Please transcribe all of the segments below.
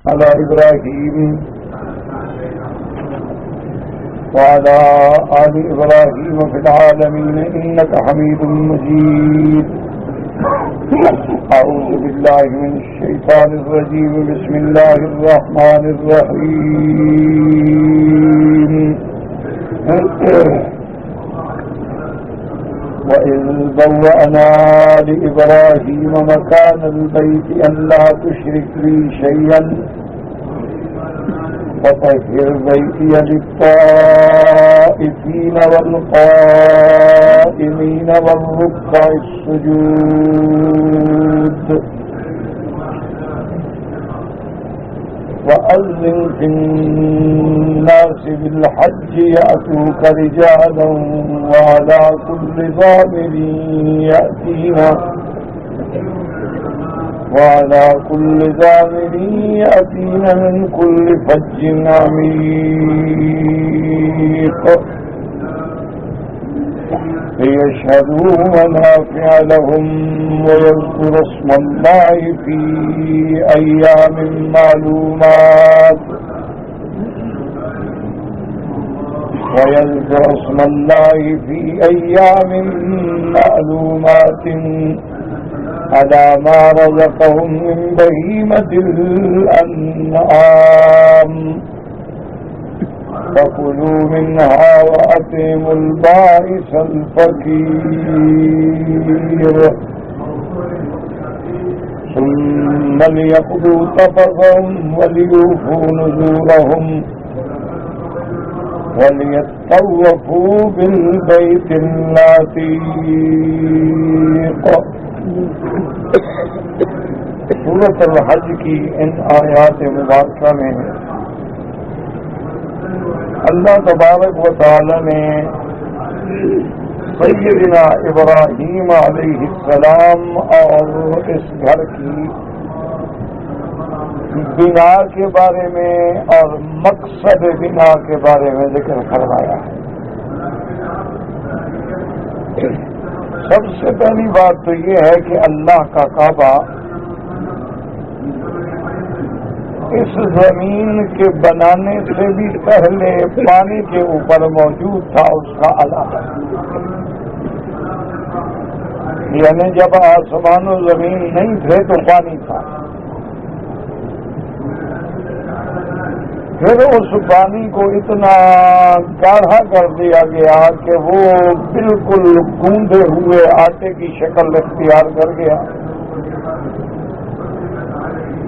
على إبراهيم وعلى آل إبراهيم في العالمين إنك حميد مجيد. أعوذ بالله من الشيطان الرجيم. بسم الله الرحمن الرحيم. وإذ بوأنا لإبراهيم مكان البيت أن لا تشرك بي شيئا وطهر بيتي للطائفين والقائمين والركع السجود. وأذن في الناس بالحج يأتوك رجالا وعلى كل ضامر يأتين من كل فج عميق ليشهدوا منافع لهم ويذكروا اسم الله في أيام معلومات على ما رزقهم من بهيمة الأنعام فكلوا منها وأطعموا البائس الفقير ثم ليقضوا تفثهم وليوفوا نذورهم وليطوفوا بالبيت العتيق. سورۃ الحج کی ان آیات مبارکہ میں اللہ تبارک و تعالی نے سیدنا ابراہیم علیہ السلام اور اس گھر کی بنا کے بارے میں اور مقصد بنا کے بارے میں ذکر فرمایا ہے. سب سے پہلی بات تو یہ ہے کہ اللہ کا کعبہ اس زمین کے بنانے سے بھی پہلے پانی کے اوپر موجود تھا. اس کا علاقہ یعنی جب آسمان و زمین نہیں تھے تو پانی تھا. پھر اس پانی کو اتنا گاڑھا کر دیا گیا کہ وہ بالکل گوندے ہوئے آٹے کی شکل اختیار کر گیا.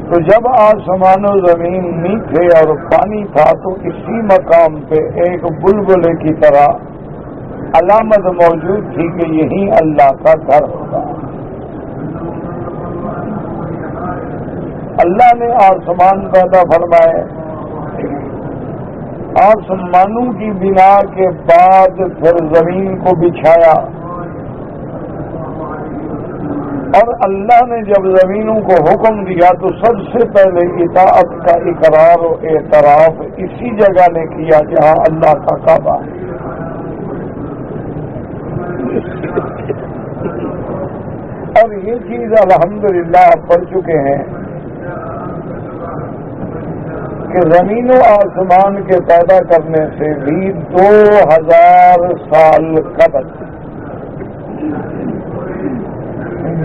تو جب آسمان و زمین نہیں تھے اور پانی تھا تو اسی مقام پہ ایک بلبلے کی طرح علامت موجود تھی کہ یہی اللہ کا گھر ہوگا. اللہ نے آسمان پیدا فرمائے. آسمانوں کی بنا کے بعد پھر زمین کو بچھایا اور اللہ نے جب زمینوں کو حکم دیا تو سب سے پہلے اطاعت کا اقرار و اعتراف اسی جگہ نے کیا جہاں اللہ کا کعبہ ہے. اور یہ چیز الحمدللہ آپ پڑھ چکے ہیں کہ زمین و آسمان کے پیدا کرنے سے بھی 2000 سال قبل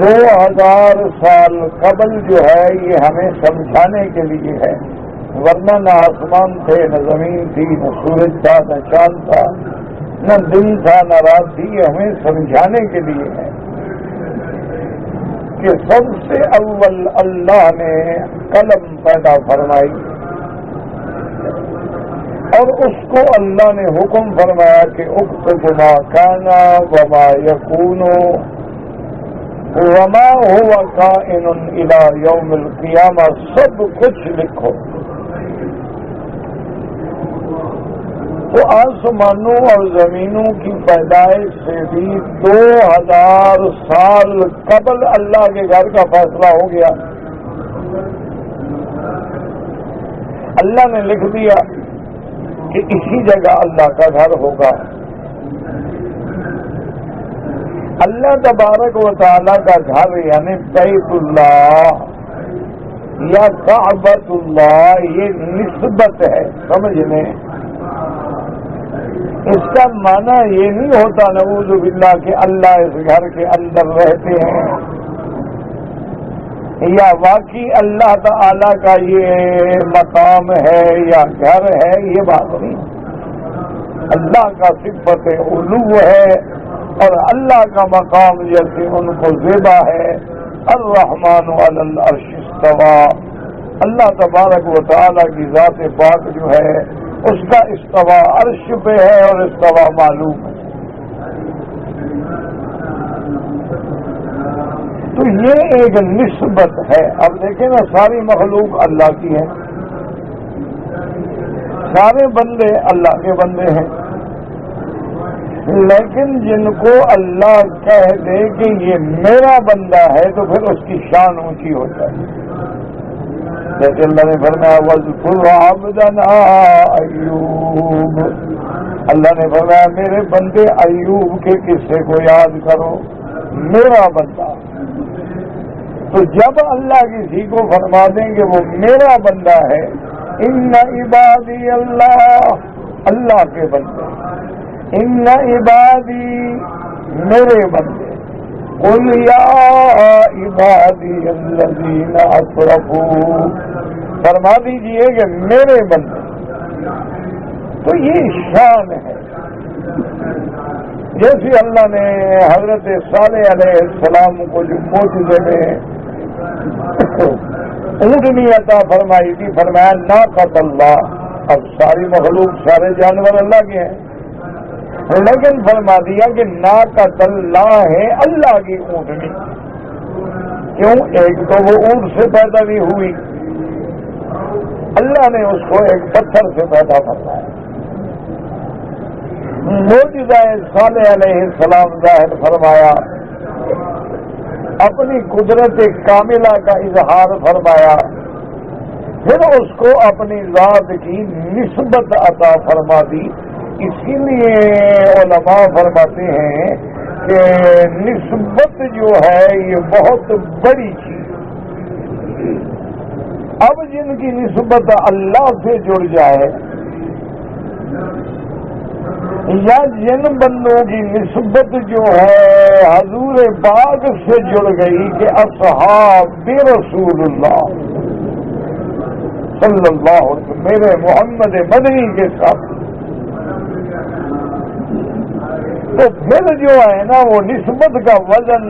2000 سال قبل جو ہے یہ ہمیں سمجھانے کے لیے ہے. ورنہ نہ آسمان تھے نہ زمین تھی نہ سورج تھا نہ چاند تھا نہ دن تھا نہ رات تھی. یہ ہمیں سمجھانے کے لیے ہے کہ سب سے اول اللہ نے قلم پیدا فرمائی اور اس کو اللہ نے حکم فرمایا کہ اکتب ما کانا وما یکون وما هو کائن الی یوم القیامہ. سب کچھ لکھو. تو آسمانوں اور زمینوں کی پیدائش سے بھی 2000 سال قبل اللہ کے گھر کا فیصلہ ہو گیا. اللہ نے لکھ دیا کہ اسی جگہ اللہ کا گھر ہوگا. اللہ تبارک و تعالی کا گھر یعنی بیت اللہ یا کعبۃ اللہ، یہ نسبت ہے، سمجھ لیں۔ اس کا معنی یہ نہیں ہوتا نعوذ باللہ کہ اللہ اس گھر کے اندر رہتے ہیں، یا واقعی اللہ تعالی کا یہ مقام ہے یا گھر ہے، یہ بات نہیں۔ اللہ کا صفت علو ہے، اور اللہ کا مقام جیسے ان کو زیبا ہے۔ الرحمن علی العرش استوى، اللہ تبارک و تعالی کی ذات پاک جو ہے اس کا استوا عرش پہ ہے، اور استوا معلوم ہے۔ تو یہ ایک نسبت ہے۔ اب دیکھیں نا، ساری مخلوق اللہ کی ہے، سارے بندے اللہ کے بندے ہیں، لیکن جن کو اللہ کہہ دے کہ یہ میرا بندہ ہے تو پھر اس کی شان اونچی ہو جائے۔ جیسے اللہ نے فرمایا وَاذْكُرْ عَبْدَنَا ایوب، اللہ نے فرمایا میرے بندے ایوب کے قصے کو یاد کرو، میرا بندہ۔ تو جب اللہ کسی کو فرما دیں کہ وہ میرا بندہ ہے، ان عبادی اللہ، اللہ کے بندے، ان عبادی میرے بندے، قل یا عبادی الذین اسرفوا، فرما دیجئے کہ میرے بندے۔ تو یہ شان ہے، جیسے اللہ نے حضرت صالح علیہ السلام کو جو معجزے میں اونٹنی عطا فرمائی تھی، فرمایا ناقۃ اللہ۔ اب ساری مخلوق، سارے جانور اللہ کے ہیں، لیکن فرما دیا کہ ناقۃ اللہ ہے، اللہ کی اونٹنی۔ کیوں؟ ایک تو وہ اونٹ سے پیدا بھی ہوئی، اللہ نے اس کو ایک پتھر سے پیدا فرمایا۔ معجزہ صالح علیہ السلام ظاہر فرمایا، اپنی قدرت کاملہ کا اظہار فرمایا، پھر اس کو اپنی ذات کی نسبت عطا فرما دی۔ اسی لیے علماء فرماتے ہیں کہ نسبت جو ہے یہ بہت بڑی چیز۔ اب جن کی نسبت اللہ سے جڑ جائے، یا جن بندوں کی نسبت جو ہے حضور پاک سے جڑ گئی کہ اصحاب رسول اللہ صلی اللہ علیہ وسلم، میرے محمد مدنی کے ساتھ، تو پھر جو ہے نا وہ نسبت کا وزن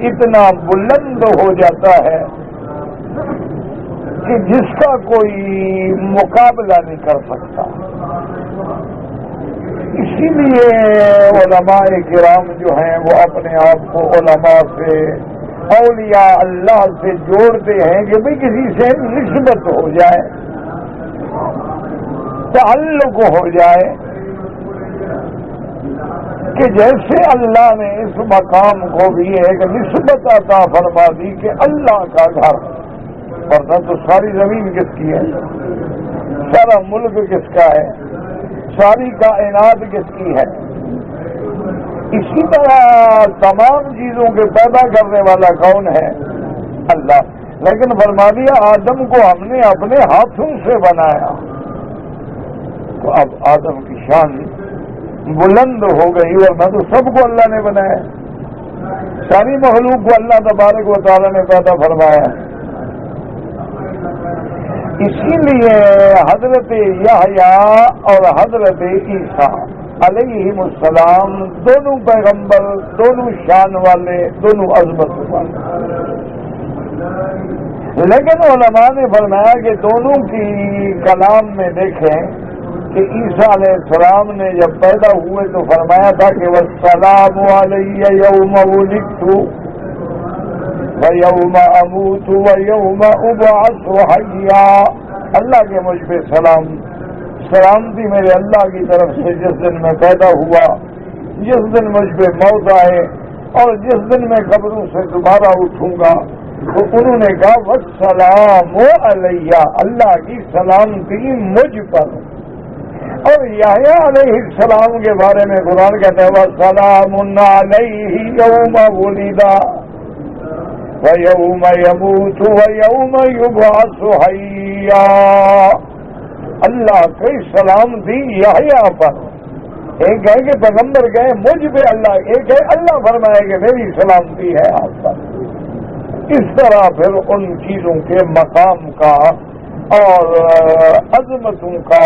اتنا بلند ہو جاتا ہے کہ جس کا کوئی مقابلہ نہیں کر سکتا۔ اسی لیے علماء کرام جو ہیں وہ اپنے آپ کو علماء سے، اولیاء اللہ سے جوڑتے ہیں کہ بھئی کسی سے نسبت ہو جائے، تعلق ہو جائے، کہ جیسے اللہ نے اس مقام کو بھی ایک نسبت عطا فرما دی کہ اللہ کا گھر، ورنہ تو ساری زمین کس کی ہے، سارا ملک کس کا ہے، ساری کائنات کس کی ہے۔ اسی طرح تمام چیزوں کے پیدا کرنے والا کون ہے؟ اللہ۔ لیکن فرما دیا آدم کو ہم نے اپنے ہاتھوں سے بنایا، تو اب آدم کی شان بلند ہو گئی، ورنہ تو سب کو اللہ نے بنایا، ساری مخلوق کو اللہ تبارک و تعالی نے پیدا فرمایا۔ اسی لیے حضرت یحییٰ اور حضرت عیسیٰ علیہم السلام دونوں پیغمبر، دونوں شان والے، دونوں عظمت والے، لیکن علماء نے فرمایا کہ دونوں کی کلام میں دیکھیں کہ عیسیٰ علیہ السلام نے جب پیدا ہوئے تو فرمایا تھا کہ والسلام علی یوم ولدت وَيَوْمَ أَمُوتُ وَيَوْمَ أُبْعَثُ حَيًّا، اللہ کے مجھ پہ سلامتی میرے اللہ کی طرف سے جس دن میں پیدا ہوا، جس دن مجھ پہ موت آئے، اور جس دن میں قبروں سے دوبارہ اٹھوں گا۔ تو انہوں نے کہا وَالسَّلَامُ عَلَيَّ، اللہ کی سلامتی مجھ پر۔ اور یحییٰ علیہ السلام کے بارے میں قرآن کہتا ہے وَالسَّلَامُ عَلَيْهِ يَوْمَ وُلِدَ، وَيَوْمَ يَمُوتُ وَيَوْمَ يُبْعَثُ حَيًّا. اللہ کی سلامتی یحییٰ پر. ایک ہے کہ پیغمبر گئے مجھ پہ اللہ، ایک ہے اللہ فرمائے کہ میری سلامتی ہے آپ پر. اس طرح پھر ان چیزوں کے مقام کا اور عظمتوں کا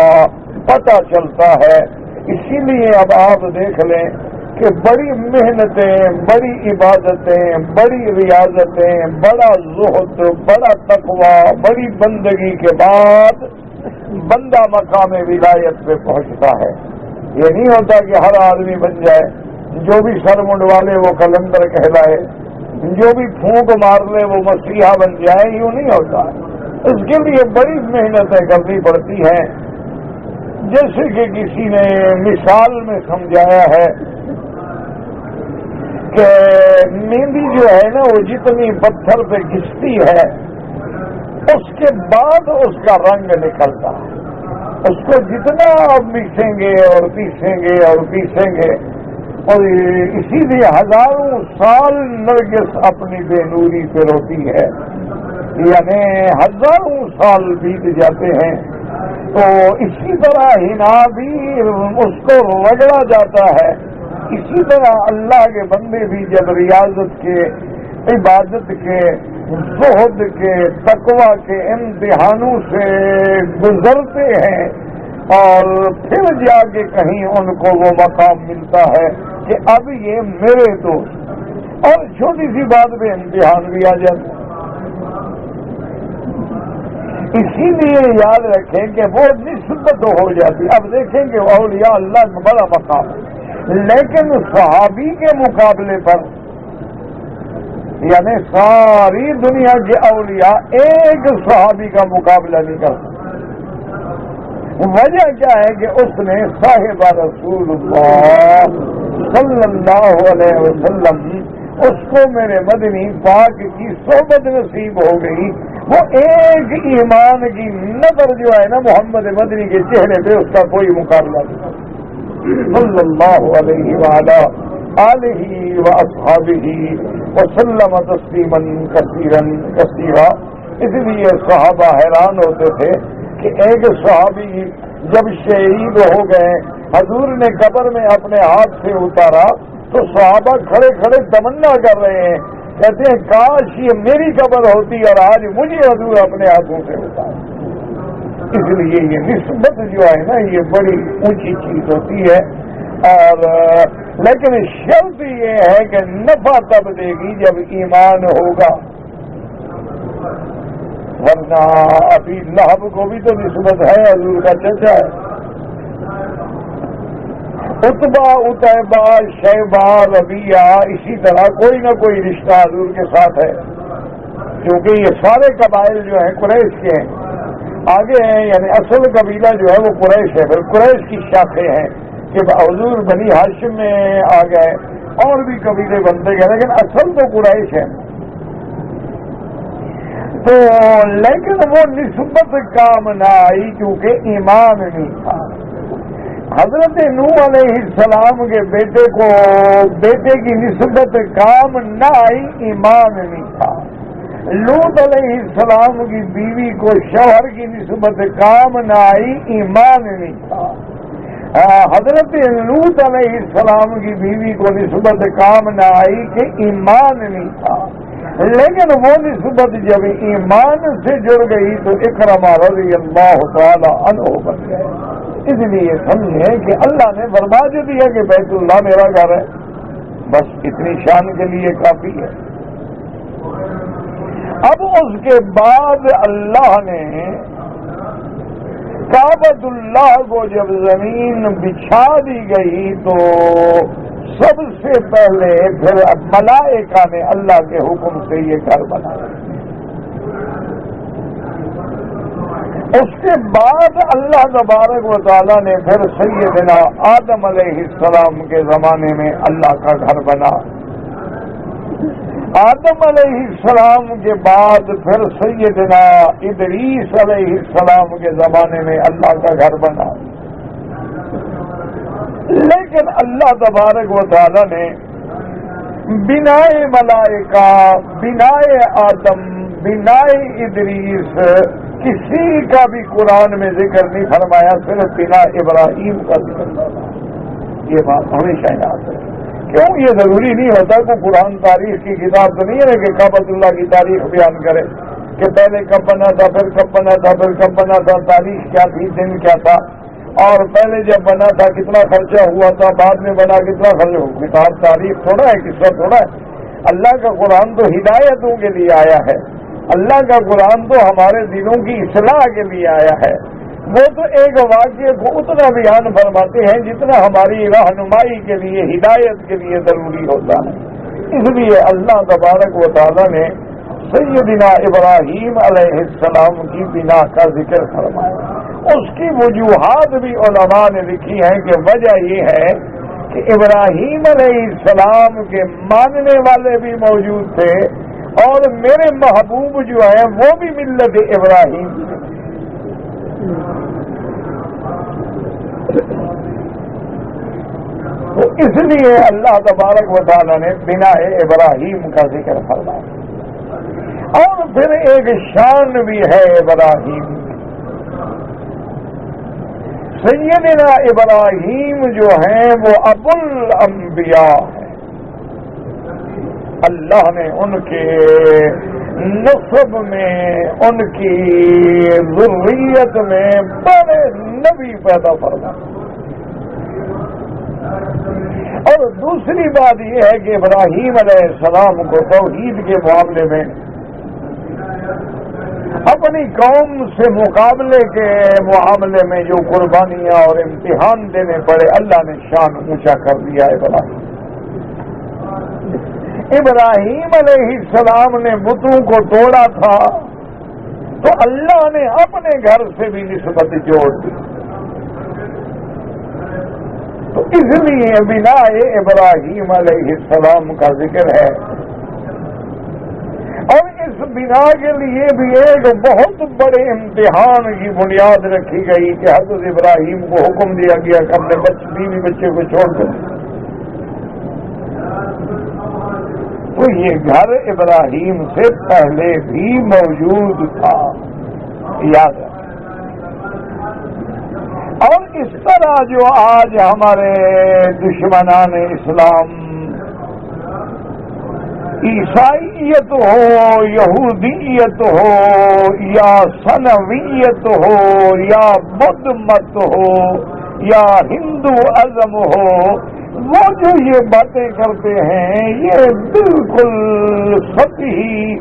پتہ چلتا ہے. اسی لیے اب آپ دیکھ لیں کہ بڑی محنتیں، بڑی عبادتیں، بڑی ریاضتیں، بڑا زہد، بڑا تقوی، بڑی بندگی کے بعد بندہ مقام ولایت پہ پہنچتا ہے. یہ نہیں ہوتا کہ ہر آدمی بن جائے، جو بھی سر منڈوا لے وہ کلندر کہلائے، جو بھی پھونک مار لے وہ مسیحا بن جائے. یوں نہیں ہوتا. اس کے لیے بڑی محنتیں کرنی پڑتی ہیں. جیسے کہ کسی نے مثال میں سمجھایا ہے کہ مہندی جو ہے نا وہ جتنی پتھر پہ گھستی ہے اس کے بعد اس کا رنگ نکلتا ہے. اس کو جتنا آپ پیسیں گے اور پیسیں گے اور پیسیں گے، اور اسی لیے ہزاروں سال نرگس اپنی بے نوری پہ روتی ہے. یعنی ہزاروں سال بیت جاتے ہیں. تو اسی طرح ہنا بھی اس کو رگڑا جاتا ہے. اسی طرح اللہ کے بندے بھی جب ریاضت کے، عبادت کے، زہد کے، تقوی کے امتحانوں سے گزرتے ہیں اور پھر جا کے کہیں ان کو وہ مقام ملتا ہے کہ اب یہ میرے دوست. اور چھوٹی سی بات پہ امتحان بھی آ جاتا ہے. اسی لیے یاد رکھیں کہ وہ نسبت ہو جاتی. اب دیکھیں کہ اولیاء اللہ کا بڑا مقام ہے، لیکن صحابی کے مقابلے پر یعنی ساری دنیا کے اولیاء ایک صحابی کا مقابلہ نہیں کر سکتے. وجہ کیا ہے کہ اس نے صاحب رسول اللہ صلی اللہ علیہ وسلم، اس کو میرے مدنی پاک کی صحبت نصیب ہو گئی. وہ ایک ایمان کی نظر جو ہے نا محمد مدنی کے چہرے پہ، اس کا کوئی مقابلہ نہیں. صلی اللہ علیہ وآلہ آلہ واصحابہ وسلم تسلیما کثیرا کثیرا. اس لیے صحابہ حیران ہوتے تھے کہ ایک صحابی جب شہید ہو گئے، حضور نے قبر میں اپنے ہاتھ سے اتارا تو صحابہ کھڑے کھڑے تمنا کر رہے ہیں، کہتے ہیں کاش یہ میری قبر ہوتی اور آج مجھے حضور اپنے ہاتھوں سے اتارا. اس لیے یہ نسبت جو ہے نا یہ بڑی اونچی چیز ہوتی ہے. اور لیکن شرط یہ ہے کہ نفع تب دے گی جب ایمان ہوگا، ورنہ ابھی لہب کو بھی تو نسبت ہے، حضور کا چچا ہے. اتبا، اتیبا، شیبا، ربیہ، اسی طرح کوئی نہ کوئی رشتہ حضور کے ساتھ ہے، کیونکہ یہ سارے قبائل جو ہیں قریش کے ہیں، آگے ہیں. یعنی اصل قبیلہ جو ہے وہ قریش ہے، پھر قریش کی شاخیں ہیں کہ حضور بنی ہاشم میں آ گئے، اور بھی قبیلے بنتے گئے، لیکن اصل تو قریش ہے. تو لیکن وہ نسبت کام نہ آئی کیونکہ ایمان نہیں تھا. حضرت نوح علیہ السلام کے بیٹے کی نسبت کام نہ آئی، ایمان نہیں تھا. لوط علیہ السلام کی بیوی کو شوہر کی نسبت کام نہ آئی، ایمان نہیں تھا. حضرت لوط علیہ السلام کی بیوی کو نسبت کام نہ آئی کہ ایمان نہیں تھا. لیکن وہ نسبت جب ایمان سے جڑ گئی تو اکرمہ رضی اللہ تعالی عنہ بن گئے. اس لیے سمجھیں کہ اللہ نے فرما جو دیا کہ بیت اللہ میرا گھر ہے، بس اتنی شان کے لیے کافی ہے. اب اس کے بعد اللہ نے کعبۃ اللہ کو جب زمین بچھا دی گئی تو سب سے پہلے پھر ملائکہ نے اللہ کے حکم سے یہ گھر بنایا. اس کے بعد اللہ تبارک و تعالیٰ نے پھر سیدنا آدم علیہ السلام کے زمانے میں اللہ کا گھر بنا. آدم علیہ السلام کے بعد پھر سیدنا ادریس علیہ السلام کے زمانے میں اللہ کا گھر بنا. لیکن اللہ تبارک و تعالیٰ نے بنائے ملائکہ، بنائے آدم، بنائے ادریس، کسی کا بھی قرآن میں ذکر نہیں فرمایا، صرف بنا ابراہیم کا ذکر فرمایا۔ یہ بات ہمیشہ یاد ہے۔ کیوں یہ ضروری نہیں ہوتا کہ قرآن تاریخ کی کتاب تو نہیں ہے کہ کعبۃ اللہ کی تاریخ بیان کرے کہ پہلے کب بنا تھا، پھر کب بنا تھا، پھر کب بنا تھا، تاریخ کیا تھی، دن کیا تھا، اور پہلے جب بنا تھا کتنا خرچہ ہوا تھا، بعد میں بنا کتنا خرچہ ہوا۔ کتاب تاریخ تھوڑا ہے، قصہ تھوڑا ہے۔ اللہ کا قرآن تو ہدایتوں کے لیے آیا ہے، اللہ کا قرآن تو ہمارے دلوں کی اصلاح کے لیے آیا ہے۔ وہ تو ایک واقعے کو اتنا بیان فرماتے ہیں جتنا ہماری رہنمائی کے لیے، ہدایت کے لیے ضروری ہوتا ہے۔ اس لیے اللہ تبارک و تعالیٰ نے سیدنا ابراہیم علیہ السلام کی بنا کا ذکر فرمایا۔ اس کی وجوہات بھی علماء نے لکھی ہیں کہ وجہ یہ ہے کہ ابراہیم علیہ السلام کے ماننے والے بھی موجود تھے، اور میرے محبوب جو ہیں وہ بھی ملت ابراہیم تھے۔ تو اس لیے اللہ تبارک و تعالیٰ نے بنا ابراہیم کا ذکر فرمایا۔ اور پھر ایک شان بھی ہے ابراہیم، سیدنا ابراہیم جو ہیں وہ ابو الانبیاء ہیں۔ اللہ نے ان کے نسب میں، ان کی ذریت میں بڑے نبی پیدا فرمائے۔ اور دوسری بات یہ ہے کہ ابراہیم علیہ السلام کو توحید کے معاملے میں اپنی قوم سے مقابلے کے معاملے میں جو قربانیاں اور امتحان دینے پڑے، اللہ نے شان اونچا کر دیا۔ ابراہیم علیہ السلام نے بتوں کو توڑا تھا تو اللہ نے اپنے گھر سے بھی نسبت جوڑ دی۔ تو اس لیے بنا ابراہیم علیہ السلام کا ذکر ہے۔ اور اس بنا کے لیے بھی ایک بہت بڑے امتحان کی بنیاد رکھی گئی کہ حضرت ابراہیم کو حکم دیا گیا کہ اپنے بیوی بچے کو چھوڑ دو۔ تو یہ گھر ابراہیم سے پہلے بھی موجود تھا، یاد ہے۔ اور اس طرح جو آج ہمارے دشمنان اسلام، عیسائیت ہو، یہودیت ہو، یا سنویت ہو، یا بدھ مت ہو، یا ہندو ازم ہو، وہ جو یہ باتیں کرتے ہیں یہ بالکل سطحی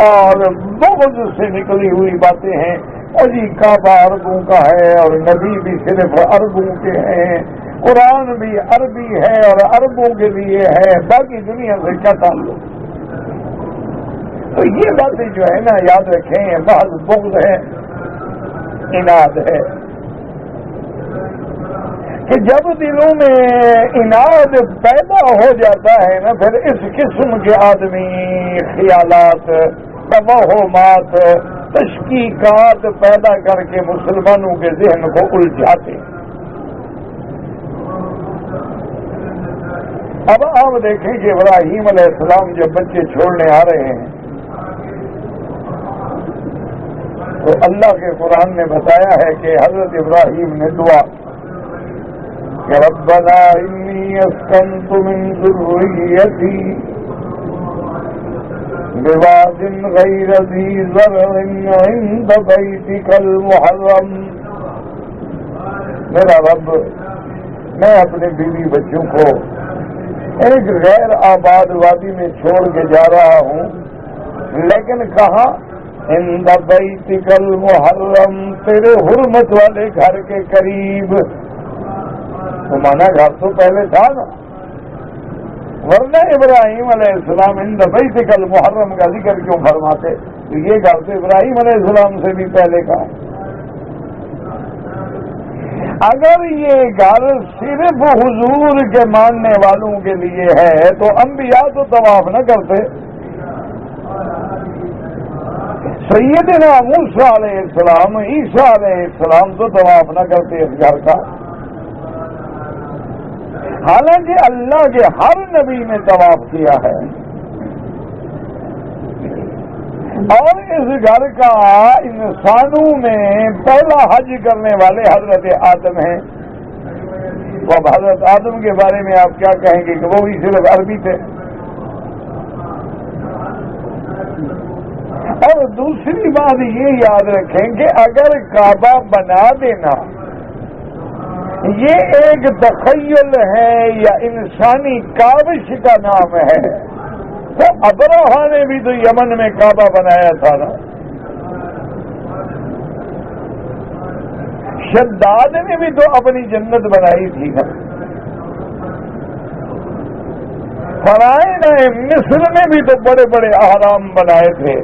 اور بغض سے نکلی ہوئی باتیں ہیں۔ اور جی کعبہ عربوں کا ہے اور نبی بھی صرف عربوں کے ہیں، قرآن بھی عربی ہے اور عربوں کے لیے ہے، باقی دنیا سے کیا تعلق؟ تو یہ باتیں جو ہے نا، یاد رکھیں، یہ محض بغض ہے، عناد ہے۔ کہ جب دلوں میں عناد پیدا ہو جاتا ہے نا، پھر اس قسم کے آدمی خیالات، توہمات، تشکیکات پیدا کر کے مسلمانوں کے ذہن کو الجھاتے۔ اب آپ دیکھیں کہ ابراہیم علیہ السلام جب بچے چھوڑنے آ رہے ہیں تو اللہ کے قرآن نے بتایا ہے کہ حضرت ابراہیم نے دعا کہ ربنا انی اسکنت من ذریتی بواد غیر ذی زرع عند بیتک المحرم۔ میرا رب، میں اپنے بیوی بچوں کو ایک غیر آباد وادی میں چھوڑ کے جا رہا ہوں، لیکن کہاں؟ عند بیتک المحرم، تیرے حرمت والے گھر کے قریب۔ تو مانا گھر تو پہلے تھا نا، ورنہ ابراہیم علیہ السلام عند بیتک المحرم کا ذکر کیوں فرماتے؟ تو یہ گھر تو ابراہیم علیہ السلام سے بھی پہلے کا ہے۔ اگر یہ گھر صرف حضور کے ماننے والوں کے لیے ہے تو انبیاء تو طواف نہ کرتے۔ سیدنا موسیٰ علیہ السلام، عیسیٰ علیہ السلام تو طواف نہ کرتے اس گھر کا۔ حالانکہ اللہ کے ہر نبی نے طواف کیا ہے، اور اس گھر کا انسانوں میں پہلا حج کرنے والے حضرت آدم ہیں۔ تو اب حضرت آدم کے بارے میں آپ کیا کہیں گے کہ وہ بھی صرف عربی تھے؟ اور دوسری بات یہ یاد رکھیں کہ اگر کعبہ بنا دینا یہ ایک تخیل ہے یا انسانی کاوش کا نام ہے، تو ابرہا نے بھی تو یمن میں کعبہ بنایا تھا نا، شداد نے بھی تو اپنی جنت بنائی تھی نا، فرعون مصر نے بھی تو بڑے بڑے احرام بنائے تھے،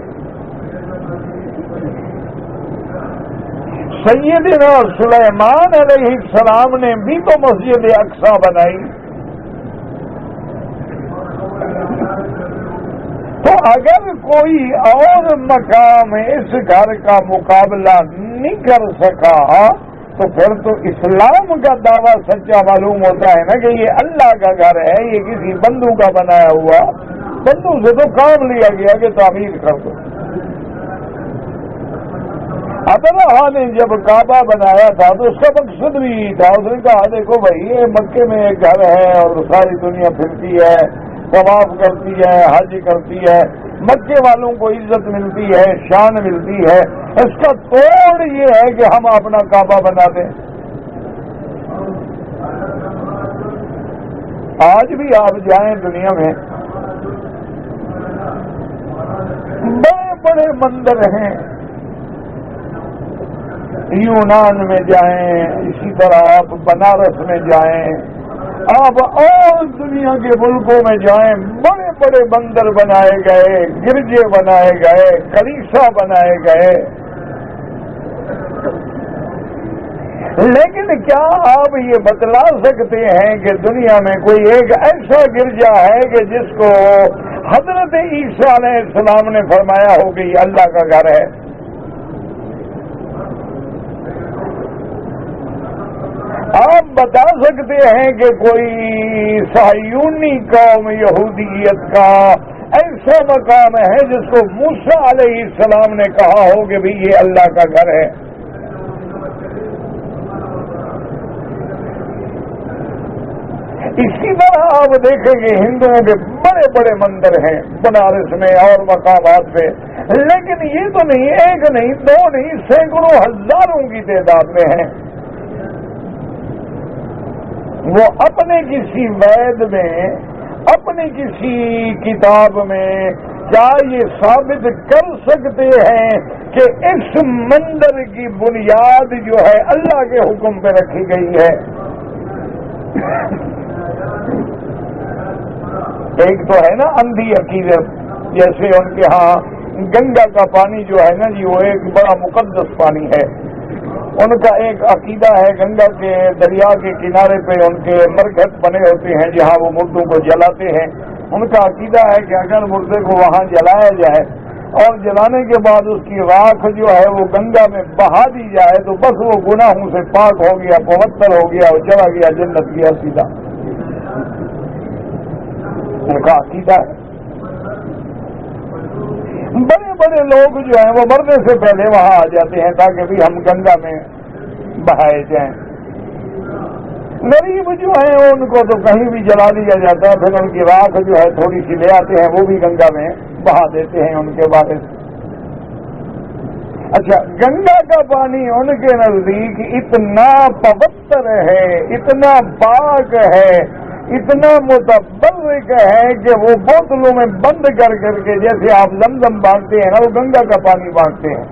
سیدنا سلیمان علیہ السلام نے بھی تو مسجد اقصی بنائی۔ تو اگر کوئی اور مقام اس گھر کا مقابلہ نہیں کر سکا تو پھر تو اسلام کا دعویٰ سچا معلوم ہوتا ہے نا کہ یہ اللہ کا گھر ہے، یہ کسی بندو کا بنایا ہوا، بندو سے تو کام لیا گیا کہ تعمیر کر دو۔ ابرہا نے جب کعبہ بنایا تھا تو اس کا مقصد بھی تھا، اس نے کہا دیکھو بھائی یہ مکے میں ایک گھر ہے اور ساری دنیا پھرتی ہے، طواف کرتی ہے، حج کرتی ہے، مکے والوں کو عزت ملتی ہے، شان ملتی ہے، اس کا توڑ یہ ہے کہ ہم اپنا کعبہ بنا دیں۔ آج بھی آپ جائیں دنیا میں بڑے بڑے مندر ہیں، یونان میں جائیں، اسی طرح آپ بنارس میں جائیں، آپ اور دنیا کے ملکوں میں جائیں، بڑے بڑے مندر بنائے گئے، گرجے بنائے گئے، کلیسا بنائے گئے، لیکن کیا آپ یہ بتلا سکتے ہیں کہ دنیا میں کوئی ایک ایسا گرجا ہے کہ جس کو حضرت عیسیٰ علیہ السلام نے فرمایا ہو کہ یہ اللہ کا گھر ہے؟ آپ بتا سکتے ہیں کہ کوئی صہیونی قوم یہودیت کا ایسا مقام ہے جس کو موسیٰ علیہ السلام نے کہا ہو کہ بھی یہ اللہ کا گھر ہے؟ اسی طرح آپ دیکھیں گے ہندوؤں کے بڑے بڑے مندر ہیں بنارس میں اور مقامات پہ، لیکن یہ تو نہیں، ایک نہیں، دو نہیں، سینکڑوں ہزاروں کی تعداد میں ہیں۔ وہ اپنے کسی وید میں، اپنی کسی کتاب میں کیا یہ ثابت کر سکتے ہیں کہ اس مندر کی بنیاد جو ہے اللہ کے حکم پہ رکھی گئی ہے؟ ایک تو ہے نا اندھی عقیدت، جیسے ان کے ہاں گنگا کا پانی جو ہے نا جی وہ ایک بڑا مقدس پانی ہے، ان کا ایک عقیدہ ہے گنگا کے دریا کے کنارے پہ ان کے مرکز بنے ہوتے ہیں جہاں وہ مردوں کو جلاتے ہیں، ان کا عقیدہ ہے کہ اگر مردے کو وہاں جلایا جائے اور جلانے کے بعد اس کی راکھ جو ہے وہ گنگا میں بہا دی جائے تو بس وہ گناہوں سے پاک ہو گیا، پوتر ہو گیا، وہ چلا گیا جنت گیا سیدھا، ان کا عقیدہ ہے۔ بڑے بڑے لوگ جو ہیں وہ مرنے سے پہلے وہاں آ جاتے ہیں تاکہ بھی ہم گنگا میں بہائے جائیں، غریب جو ہیں ان کو تو کہیں بھی جلا دیا جاتا ہے، پھر ان کی راکھ جو ہے تھوڑی سی لے آتے ہیں، وہ بھی گنگا میں بہا دیتے ہیں ان کے بارے سے۔ اچھا، گنگا کا پانی ان کے نزدیک اتنا پوتر ہے، اتنا پاک ہے، اتنا متبرک ہے کہ وہ بوتلوں میں بند کر کر کے جیسے آپ زمزم بانٹتے ہیں نا وہ گنگا کا پانی بانٹتے ہیں،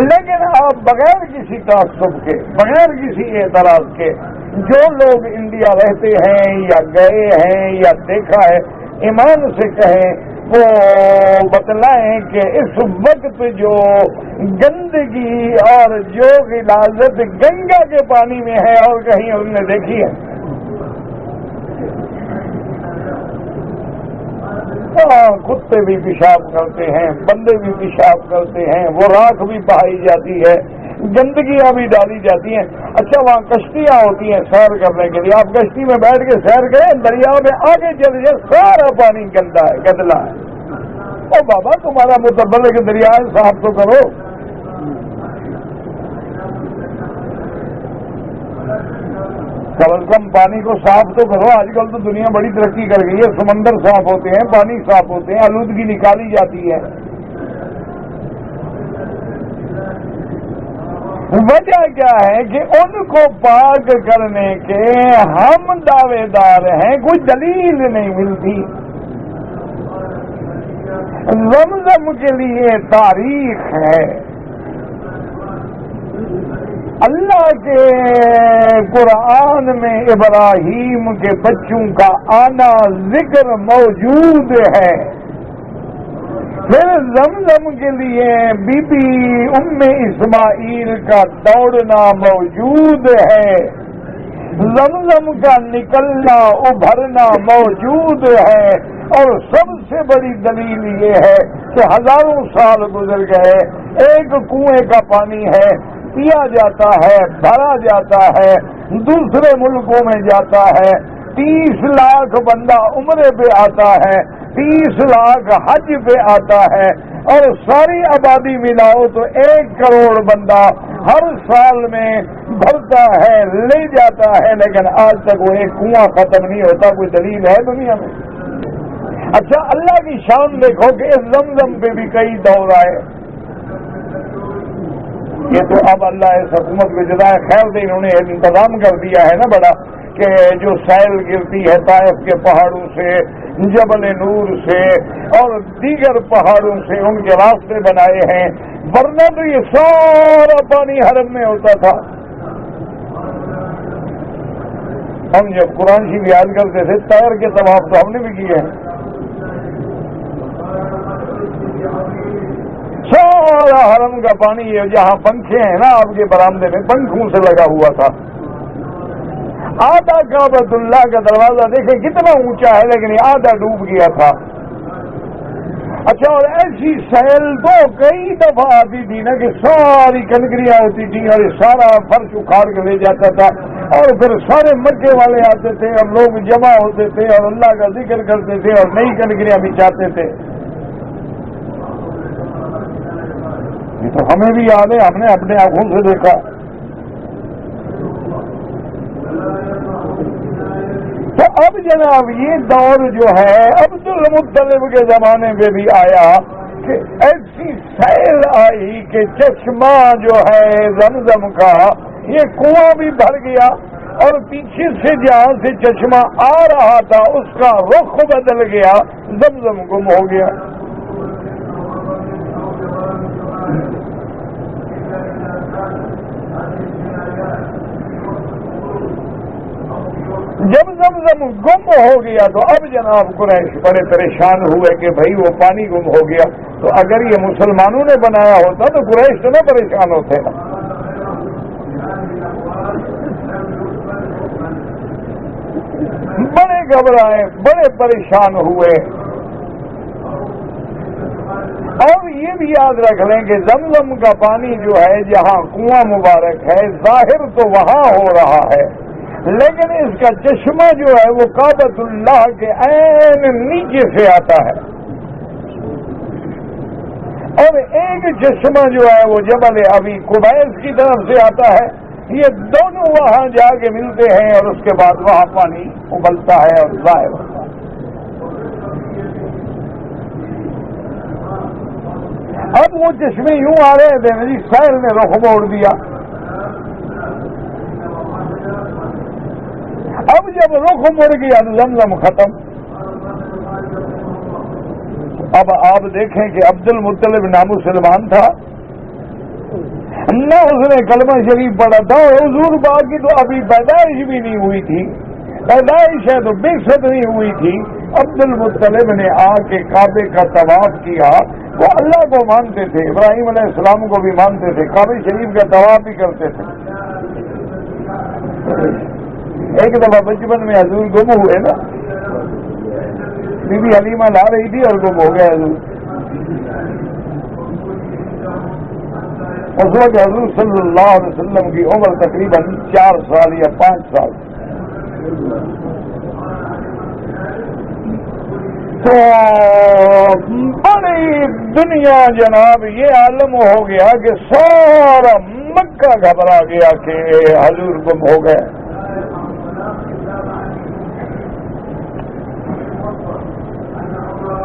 لیکن آپ بغیر کسی تعصب کے، بغیر کسی اعتراض کے، جو لوگ انڈیا رہتے ہیں یا گئے ہیں یا دیکھا ہے، ایمان سے کہیں وہ بتلائیں کہ اس وقت جو گندگی اور جو غلاظت گنگا کے پانی میں ہے اور کہیں انہوں نے دیکھی ہے؟ کتے بھی پیشاب کرتے ہیں، بندے بھی پیشاب کرتے ہیں، وہ راکھ بھی بہائی جاتی ہے، گندگیاں بھی ڈالی جاتی ہیں. اچھا وہاں کشتیاں ہوتی ہیں سیر کرنے کے لیے, آپ کشتی میں بیٹھ کے سیر کریں, دریا میں آگے چل جائے سارا پانی گندا ہے, گدلا ہے. او بابا تمہارا متبل ہے کہ دریا صاف تو کرو. کم از کم پانی کو صاف تو کرو. آج کل تو دنیا بڑی ترقی کر گئی ہے, سمندر صاف ہوتے ہیں, پانی صاف ہوتے ہیں, آلودگی نکالی جاتی ہے. وجہ کیا ہے کہ ان کو پاک کرنے کے ہم دعوے دار ہیں, کوئی دلیل نہیں ملتی. زمزم کے لیے تاریخ ہے. اللہ کے قرآن میں ابراہیم کے بچوں کا آنا ذکر موجود ہے. پھر زمزم کے لیے بی بی ام اسماعیل کا دوڑنا موجود ہے. زمزم کا نکلنا ابھرنا موجود ہے. اور سب سے بڑی دلیل یہ ہے کہ ہزاروں سال گزر گئے, ایک کنویں کا پانی ہے, پیا جاتا ہے, بھرا جاتا ہے, دوسرے ملکوں میں جاتا ہے, 30 لاکھ بندہ عمرے پہ آتا ہے, 30 لاکھ حج پہ آتا ہے, اور ساری آبادی ملاؤ تو 1 کروڑ بندہ ہر سال میں بھرتا ہے, لے جاتا ہے, لیکن آج تک وہ ایک کنواں ختم نہیں ہوتا. کوئی دلیل ہے دنیا میں؟ اچھا اللہ کی شان دیکھو کہ اس زمزم پہ بھی کئی دور آئے. یہ تو اب اللہ اس حکومت کو جزائے خیر دے, انہوں نے انتظام کر دیا ہے نا بڑا, کہ جو سیل گرتی ہے طائف کے پہاڑوں سے, جبل نور سے اور دیگر پہاڑوں سے, ان کے راستے بنائے ہیں. ورنہ تو یہ سارا پانی حرم میں ہوتا تھا. ہم جب قرآن شریف یاد کرتے تھے, تیر کے طواف تو ہم نے بھی کیے ہیں. سارا حرم کا پانی یہ جہاں پنکھے ہیں نا آپ کے برآمدے میں, پنکھوں سے لگا ہوا تھا. آدھا کعبۃ اللہ کا دروازہ دیکھیں کتنا اونچا ہے, لیکن یہ آدھا ڈوب گیا تھا. اچھا اور ایسی سیل تو کئی دفعہ آتی تھی نا کہ ساری کنکریاں ہوتی تھیں اور سارا فرش اکھاڑ کے لے جاتا تھا, اور پھر سارے مکے والے آتے تھے اور لوگ جمع ہوتے تھے اور اللہ کا ذکر کرتے تھے اور نئی کنکریاں بچھاتے تھے. یہ تو ہمیں بھی یاد ہے, ہم نے اپنے آنکھوں سے دیکھا. تو اب جناب یہ دور جو ہے عبد المطلب کے زمانے میں بھی آیا کہ ایسی سیل آئی کہ چشمہ جو ہے زمزم کا, یہ کنواں بھی بھر گیا, اور پیچھے سے جہاں سے چشمہ آ رہا تھا اس کا رخ بدل گیا, زمزم گم ہو گیا. جب زمزم گم ہو گیا تو اب جناب قریش بڑے پریشان ہوئے کہ بھائی وہ پانی گم ہو گیا, تو اگر یہ مسلمانوں نے بنایا ہوتا تو قریش تو نہ پریشان ہوتے. بڑے گھبرائے, بڑے پریشان ہوئے. اور یہ بھی یاد رکھ لیں کہ زمزم کا پانی جو ہے جہاں کنواں مبارک ہے, ظاہر تو وہاں ہو رہا ہے, لیکن اس کا چشمہ جو ہے وہ کعبۃ اللہ کے عین نیچے سے آتا ہے, اور ایک چشمہ جو ہے وہ جبل ابی قبیس کی طرف سے آتا ہے. یہ دونوں وہاں جا کے ملتے ہیں اور اس کے بعد وہاں پانی ابلتا ہے اور ظاہر ہوتا ہے. اب وہ چشمے یوں آ رہے تھے, میری سیل نے رخ موڑ دیا. اب جب رخ مڑ گیا تو زمزم ختم. اب آپ دیکھیں کہ عبد المطلب نامسلمان تھا, نہ اس نے کلمہ شریف پڑھا تھا, اور حضور پاک کی تو ابھی پیدائش بھی نہیں ہوئی تھی, پیدائش ہے تو بعثت نہیں ہوئی تھی. عبد المطلب نے آ کے کعبے کا طواف کیا. وہ اللہ کو مانتے تھے, ابراہیم علیہ السلام کو بھی مانتے تھے, کعبے شریف کا طواف بھی کرتے تھے. ایک دفعہ بچپن میں حضور گم ہوئے نا, بی بی حلیمہ لا رہی تھی اور گم ہو گیا حضور. اس وقت حضور صلی اللہ علیہ وسلم کی عمر تقریباً 4 سال یا 5 سال. تو بڑی دنیا جناب یہ عالم ہو گیا کہ سارا مکہ گھبرا گیا کہ حضور گم ہو گئے.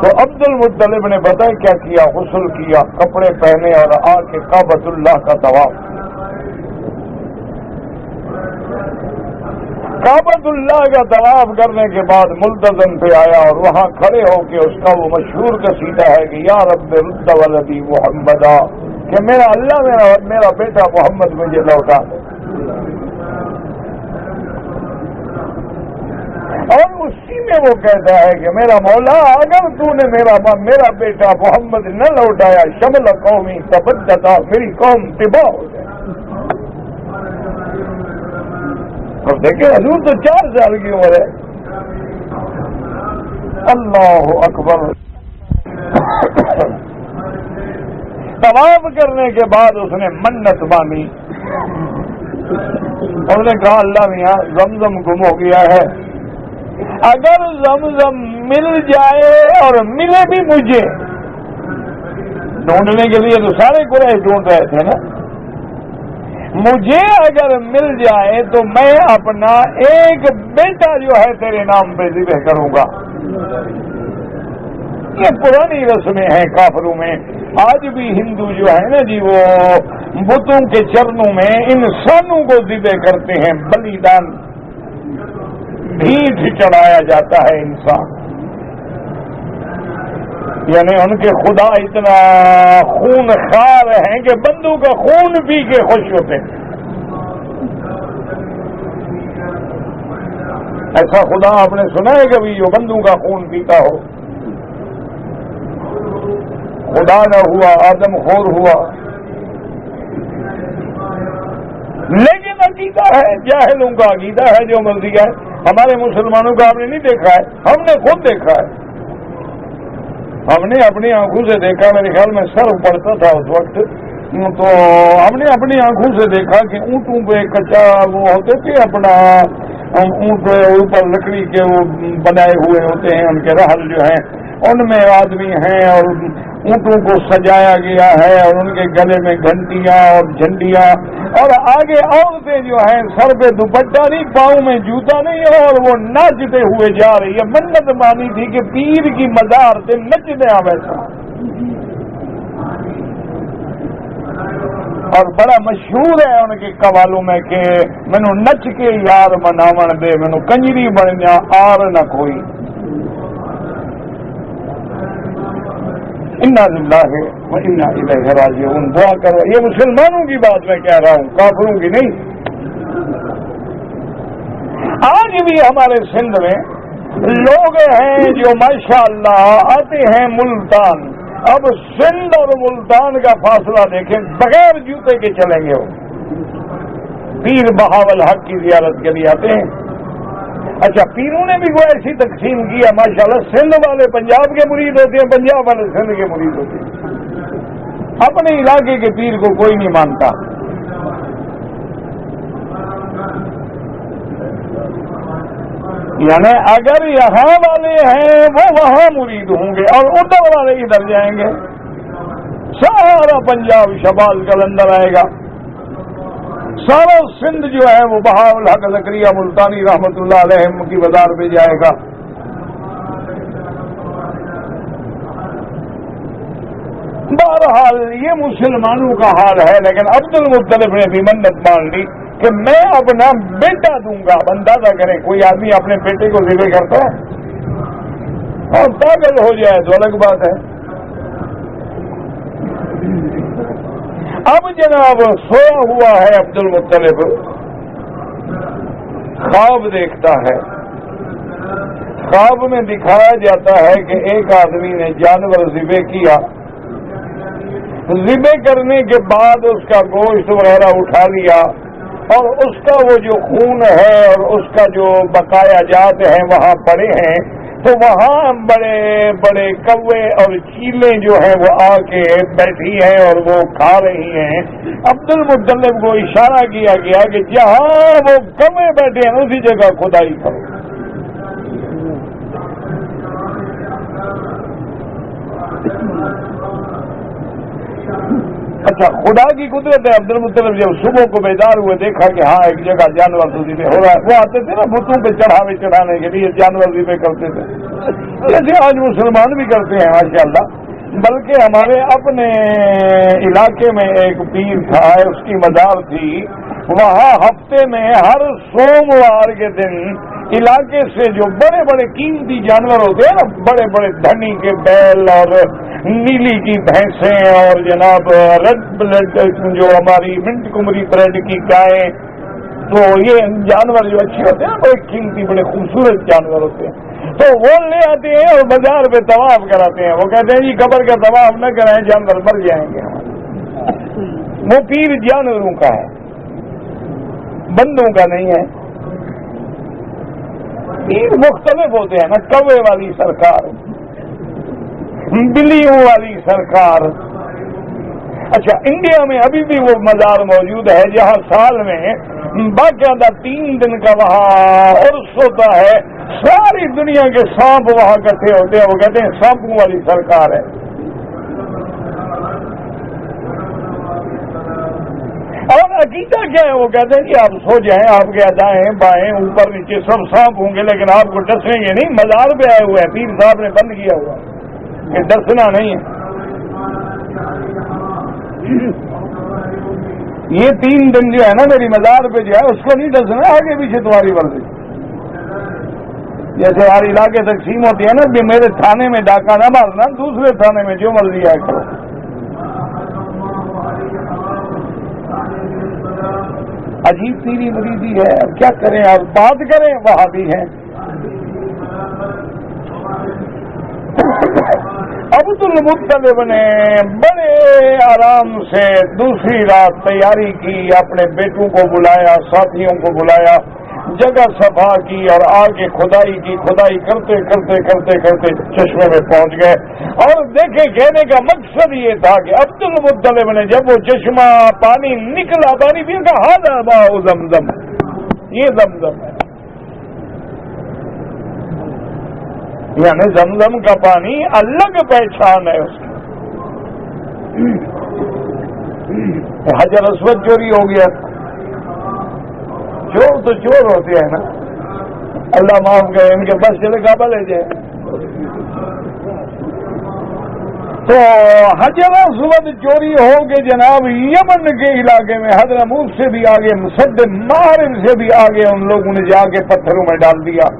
تو عبد المطلب نے پتہ کیا کیا؟ غسل کیا، کپڑے پہنے اور آ کے کعبۃ اللہ کا طواف. کعبۃ اللہ کا طواف کرنے کے بعد ملتزم پہ آیا اور وہاں کھڑے ہو کے اس کا وہ مشہور قصیدہ ہے کہ یا رب رد ولدی محمدا، کہ میرا اللہ میرا بیٹا محمد مجھے لوٹا. اور اسی میں وہ کہتا ہے کہ میرا مولا اگر تو نے میرا بیٹا محمد نہ لوٹایا شمل قومی تبدتا، میری قوم تباہ ہو جائے. اور دیکھیں حضور تو 4 سال کی عمر ہے. اللہ اکبر. طواف کرنے کے بعد اس نے منت مانی. اس نے کہا اللہ میاں زمزم گم ہو گیا ہے، اگر زمزم مل جائے اور ملے بھی مجھے، ڈھونڈنے کے لیے تو سارے قریش ڈھونڈ رہے تھے نا، مجھے اگر مل جائے تو میں اپنا ایک بیٹا جو ہے تیرے نام پہ ذبح کروں گا. یہ پرانی رسمیں ہیں کافروں میں. آج بھی ہندو جو ہے نا جی وہ بتوں کے چرنوں میں انسانوں کو ذبح کرتے ہیں، بلیدان بھیٹ چڑھایا جاتا ہے انسان. یعنی ان کے خدا اتنا خون خوار ہیں کہ بندوں کا خون پی کے خوش ہوتے ہیں. ایسا خدا آپ نے سنا ہے کبھی جو بندوں کا خون پیتا ہو؟ خدا نہ ہوا، آدم خور ہوا. لیکن عقیدہ ہے، جاہلوں کا عقیدہ ہے جو مرضی ہے. ہمارے مسلمانوں کا آپ نے نہیں دیکھا ہے، ہم نے خود دیکھا ہے. ہم نے اپنی آنکھوں سے دیکھا، میرے خیال میں سر پڑتا تھا اس وقت، تو ہم نے اپنی آنکھوں سے دیکھا کہ اونٹوں پہ کچا وہ ہوتے تھے، اپنا اونٹ اوپر لکڑی کے وہ بنائے ہوئے ہوتے ہیں، ان کے رحل جو ہیں ان میں آدمی ہیں اور اونٹوں کو سجایا گیا ہے اور ان کے گلے میں گھنٹیاں اور جھنڈیاں، اور آگے عورتیں جو ہیں سر پہ دوپٹہ نہیں، پاؤں میں جوتا نہیں، اور وہ ناچتے ہوئے جا رہی ہے. منت مانی تھی کہ پیر کی مزار سے نچنے آ ویسا. اور بڑا مشہور ہے ان کے قوالوں میں کہ مینو نچ کے یار مناون دے، مینو کنجری بننا آر نہ کوئی. انا للہ و انا الیہ راجعون. دعا کرو. یہ مسلمانوں کی بات میں کہہ رہا ہوں، کافروں کی نہیں. آج بھی ہمارے سندھ میں لوگ ہیں جو ماشاءاللہ آتے ہیں ملتان. اب سندھ اور ملتان کا فاصلہ دیکھیں، بغیر جوتے کے چلیں گے. وہ پیر بہاول حق کی زیارت کے لیے آتے ہیں. اچھا پیروں نے بھی وہ ایسی تقسیم کی ہے ماشاءاللہ. سندھ والے پنجاب کے مرید ہوتے ہیں، پنجاب والے سندھ کے مرید ہوتے ہیں. اپنے علاقے کے پیر کو کوئی نہیں مانتا. یعنی اگر یہاں والے ہیں وہ وہاں مرید ہوں گے اور ادھر والے ادھر جائیں گے. سارا پنجاب شمال کا اندر آئے گا، سارا سندھ جو ہے وہ بہاول حق زکریا ملتانی رحمت اللہ علیہ کی بازار پہ جائے گا. بہرحال یہ مسلمانوں کا حال ہے. لیکن عبد المطلب نے بھی منت مان لی کہ میں اپنا بیٹا دوں گا. اندازہ کریں کوئی آدمی اپنے بیٹے کو ذبح کرتا ہے اور پاگل ہو جائے تو الگ بات ہے. اب جناب سویا ہوا ہے عبد المطلب، خواب دیکھتا ہے. خواب میں دکھایا جاتا ہے کہ ایک آدمی نے جانور ذبح کیا. ذبح کرنے کے بعد اس کا گوشت وغیرہ اٹھا لیا اور اس کا وہ جو خون ہے اور اس کا جو بقایا جات ہیں وہاں پڑے ہیں. تو وہاں بڑے بڑے کوے اور چیلیں جو ہیں وہ آ کے بیٹھی ہیں اور وہ کھا رہی ہیں. عبد المطلب کو اشارہ کیا گیا کہ جہاں وہ کوے بیٹھے ہیں اسی جگہ کھدائی کرو. اچھا خدا کی قدرت ہے. عبد المطلب جب صبح کو بیدار ہوئے دیکھا کہ ہاں ایک جگہ جانور ذبح ہو رہا ہے. وہ آتے تھے نا بتوں پہ چڑھانے کے لیے جانور ذبح کرتے تھے جیسے آج مسلمان بھی کرتے ہیں ماشاءاللہ. بلکہ ہمارے اپنے علاقے میں ایک پیر تھا, اس کی مزار تھی. وہاں ہفتے میں ہر سوموار کے دن علاقے سے جو بڑے بڑے قیمتی جانور ہوتے ہیں نا, بڑے بڑے دھنی کے بیل اور نیلی کی بھینسیں اور جناب ریڈ بلڈ جو ہماری منٹ کمری بریڈ کی گائیں, تو یہ جانور جو اچھے ہوتے ہیں نا بڑے قیمتی بڑے خوبصورت جانور ہوتے ہیں, تو وہ لے آتے ہیں اور بازار پہ طواف کراتے ہیں. وہ کہتے ہیں جی قبر کا طواف نہ کرائیں جانور مر جائیں گے. وہ پیر جانوروں کا ہے, بندوں کا نہیں ہے. پیر مختلف ہوتے ہیں نا, کوے والی سرکار, بلیوں والی سرکار. اچھا انڈیا میں ابھی بھی وہ مزار موجود ہے جہاں سال میں باقاعدہ 3 دن کا وہاں عرس ہوتا ہے. ساری دنیا کے سانپ وہاں اکٹھے ہوتے ہیں. وہ کہتے ہیں سانپوں والی سرکار ہے. اور عقیدہ کیا ہے؟ وہ کہتے ہیں کہ آپ سو جائیں, آپ کے دائیں بائیں اوپر نیچے سب سانپ ہوں گے لیکن آپ کو ڈسیں گے نہیں. مزار پہ آئے ہوئے ہیں, پیر صاحب نے بند کیا ہوا کہ ڈسنا نہیں ہے. یہ 3 دن جو ہے نا میری مزار پہ جو ہے اس کو نہیں ڈسنا, آگے پیچھے تمہاری مرضی. جیسے ہر علاقے تقسیم ہوتی ہے نا, کہ میرے تھانے میں ڈاکہ نہ مارنا, دوسرے تھانے میں جو مرضی آئے کرو. عجیب پیری مریدی ہے. اب کیا کریں, آپ بات کریں, وہاں بھی ہیں. عبد المطلب نے بڑے آرام سے دوسری رات تیاری کی, اپنے بیٹوں کو بلایا, ساتھیوں کو بلایا, جگہ صفا کی اور آگے کھدائی کی. کھدائی کرتے کرتے کرتے کرتے چشمے میں پہنچ گئے. اور دیکھیں کہنے کا مقصد یہ تھا کہ عبد المطلب نے جب وہ چشمہ پانی نکلا, پانی پی کا ہاں ماء زمزم, یہ زمزم ہے. یعنی زمزم کا پانی الگ پہچان ہے اس کی. حجر اسود چوری ہو گیا. چور تو چور ہوتے ہیں نا, اللہ معاف کرے, ان کے پاس چلے کعبہ لے جائے. تو حجر اسود چوری ہو کے جناب یمن کے علاقے میں حضرموت سے بھی آگے, مسد مغرب سے بھی آگے ان لوگوں نے جا کے پتھروں میں ڈال دیا.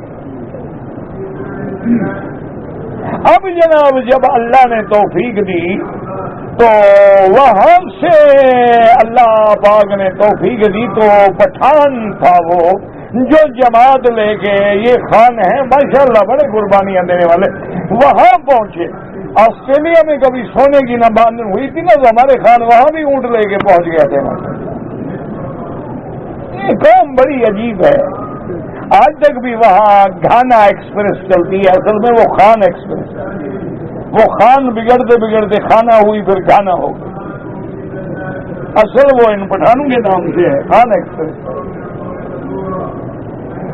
اب جناب جب اللہ نے توفیق دی تو وہاں سے اللہ پاک نے توفیق دی تو پٹھان تھا وہ جو جماعت لے کے, یہ خان ہیں ماشاءاللہ بڑے قربانیاں دینے والے, وہاں پہنچے. آسٹریلیا میں کبھی سونے کی نہ باندھ ہوئی تھی نا, تو ہمارے خان وہاں بھی اونٹ لے کے پہنچ گئے تھے. یہ قوم بڑی عجیب ہے. آج تک بھی وہاں گھانا ایکسپریس چلتی ہے, اصل میں وہ خان ایکسپریس ہے. وہ خان بگڑتے بگڑتے خانہ ہوئی, پھر گھانا ہو گئی. اصل وہ ان پٹھانوں کے نام سے ہے, خان ایکسپریس.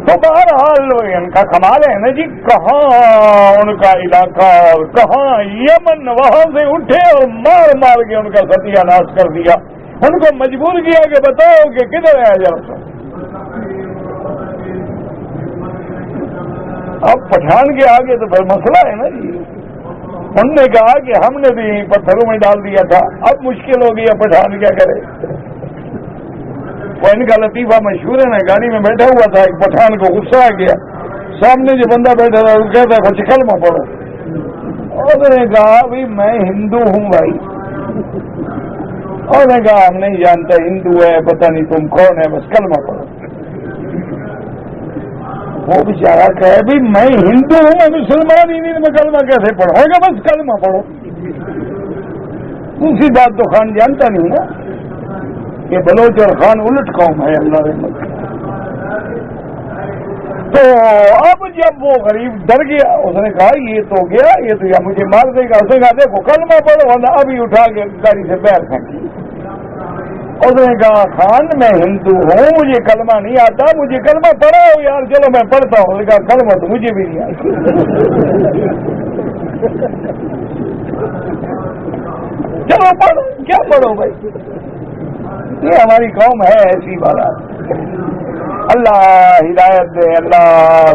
تو بہرحال ان کا کمال ہے نا جی, کہاں ان کا علاقہ اور کہاں یمن, وہاں سے اٹھے اور مار مار کے ان کا ستیہ ناش کر دیا. ان کو مجبور کیا کہ بتاؤ کہ کدھر ہے حجر. اب پٹھان کے آگے تو پھر مسئلہ ہے نا جی. انہوں نے کہا کہ ہم نے بھی پتھروں میں ڈال دیا تھا, اب مشکل ہو گئی, پٹھان کیا کرے. وہ ان کا لطیفہ مشہور ہے نا, گاڑی میں بیٹھا ہوا تھا, ایک پٹھان کو غصہ آ گیا, سامنے جو بندہ بیٹھا تھا وہ کہتا ہے کچھ کلمہ پڑھو. اور نے کہا بھائی میں ہندو ہوں بھائی. اور نے کہا ہم نہیں جانتا ہندو ہے, پتہ نہیں تم کون ہے, بس کلمہ پڑھو. وہ بیچارہ کہے بھی میں ہندو ہوں, میں مسلمان ہی نہیں, میں کلمہ کیسے پڑھوں گا, بس کلمہ پڑھو. دوسری بات تو خان جانتا نہیں نا کہ بلوچ اور خان الٹ قوم ہے. اللہ رحمت. تو اب جب وہ غریب ڈر گیا، اس نے کہا یہ تو گیا، یہ تو یا مجھے مار دے گا۔ اس نے کہا دیکھو کلمہ پڑھو، ورنہ ابھی اٹھا کے گاڑی سے پیر پھینکی۔ اس نے کہا خان میں ہندو ہوں، مجھے کلمہ نہیں آتا، مجھے کلمہ پڑھاؤ یار۔ چلو میں پڑھتا ہوں۔ اس نے کہا کلمہ تو مجھے بھی نہیں آتا۔ چلو پڑھو، کیا پڑھو بھائی، یہ ہماری قوم ہے ایسی والا۔ اللہ ہدایت دے، اللہ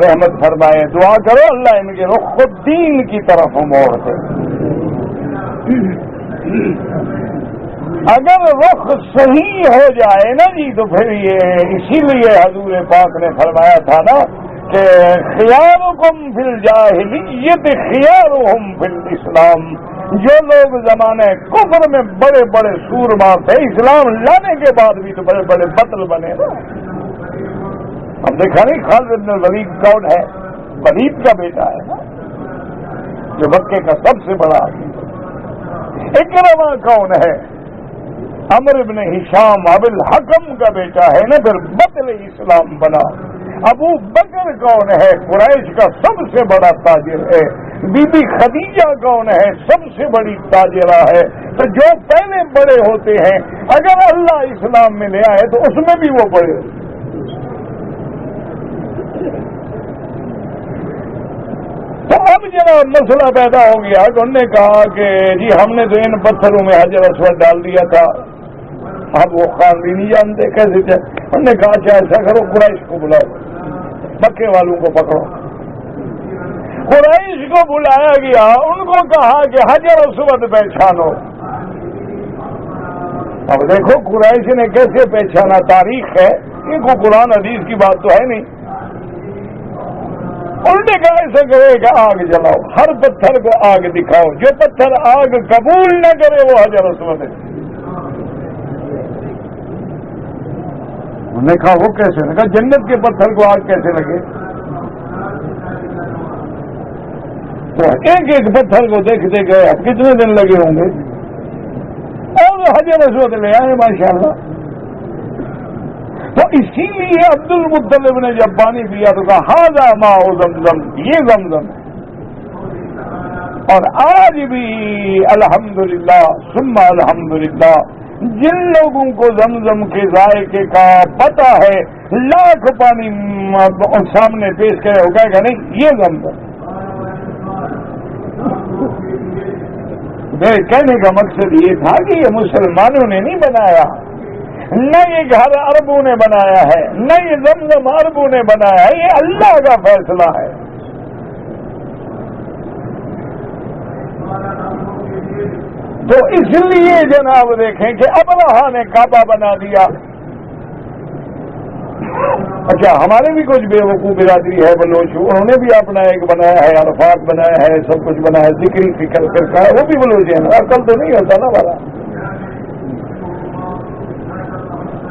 رحمت فرمائے۔ دعا کرو اللہ ان کے رخ کو دین کی طرف موڑ دے۔ اگر رخ صحیح ہو جائے نا جی تو پھر یہ اسی لیے حضور پاک نے فرمایا تھا نا کہ خیارکم فی الجاہلیت خیارہم فی الاسلام۔ جو لوگ زمانے کفر میں بڑے بڑے سورما تھے، اسلام لانے کے بعد بھی تو بڑے بڑے بطل بنے نا۔ ہم دیکھا نہیں خالد بن الولید کون ہے؟ ولید کا بیٹا ہے نا، جو مکے کا سب سے بڑا آدمی۔ اکرمہ کون ہے؟ عمرو بن ہشام ابو الحکم کا بیٹا ہے نا، پھر بطل اسلام بنا۔ ابو بکر کون ہے؟ قریش کا سب سے بڑا تاجر ہے۔ بی بی خدیجہ کون ہے؟ سب سے بڑی تاجرہ ہے۔ تو جو پہلے بڑے ہوتے ہیں اگر اللہ اسلام میں لے آئے تو اس میں بھی وہ بڑے۔ تو اب جناب مسئلہ پیدا ہو گیا کہ انہوں نے کہا کہ جی ہم نے تو ان پتھروں میں حجر اسود ڈال دیا تھا، اب وہ خان بھی نہیں جانتے کیسے تھے۔ انہوں نے کہا اچھا ایسا کرو قریش کو بلاؤ، مکے والوں کو پکڑو۔ قریش کو بلایا گیا، ان کو کہا کہ حجر اسود پہچانو۔ اب دیکھو قریش نے کیسے پہچانا، تاریخ ہے، ان کو قرآن حدیث کی بات تو ہے نہیں۔ انہوں نے کہا ایسا کرے کہ آگ جلاؤ، ہر پتھر کو آگ دکھاؤ، جو پتھر آگ قبول نہ کرے وہ حجر اسود ہے۔ انہوں نے کہا وہ کیسے لگا؟ جنت کے پتھر کو آگ کیسے لگے؟ تو ایک ایک پتھر کو دیکھتے گئے، اب کتنے دن لگے ہوں گے، اور حجر اسود لے آئے ماشاءاللہ۔ تو اسی لیے عبد المطلب نے جب پانی پیا تو کہا ھذا ماء زمزم، یہ زمزم ہے۔ اور آج بھی الحمدللہ ثم الحمدللہ جن لوگوں کو زمزم کے ذائقے کا پتہ ہے، لاکھ پانی سامنے پیش کرے ہو کہے گا نہیں یہ زمزم۔ میرے کہنے کا مقصد یہ تھا کہ یہ مسلمانوں نے نہیں بنایا، نہ یہ گھر عربوں نے بنایا ہے، نہ یہ زمزم عربوں نے بنایا ہے، یہ اللہ کا فیصلہ ہے۔ تو اس لیے جناب دیکھیں کہ ابرہا نے کعبہ بنا دیا۔ اچھا ہمارے بھی کچھ بے وقوف برادری ہے بلوچ، انہوں نے بھی اپنا ایک بنایا ہے، عرفات بنایا ہے، سب کچھ بنایا ہے، ذکری فکر کرتا ہے، وہ بھی بلوچ ہیں، عقل تو نہیں ہوتا نا والا۔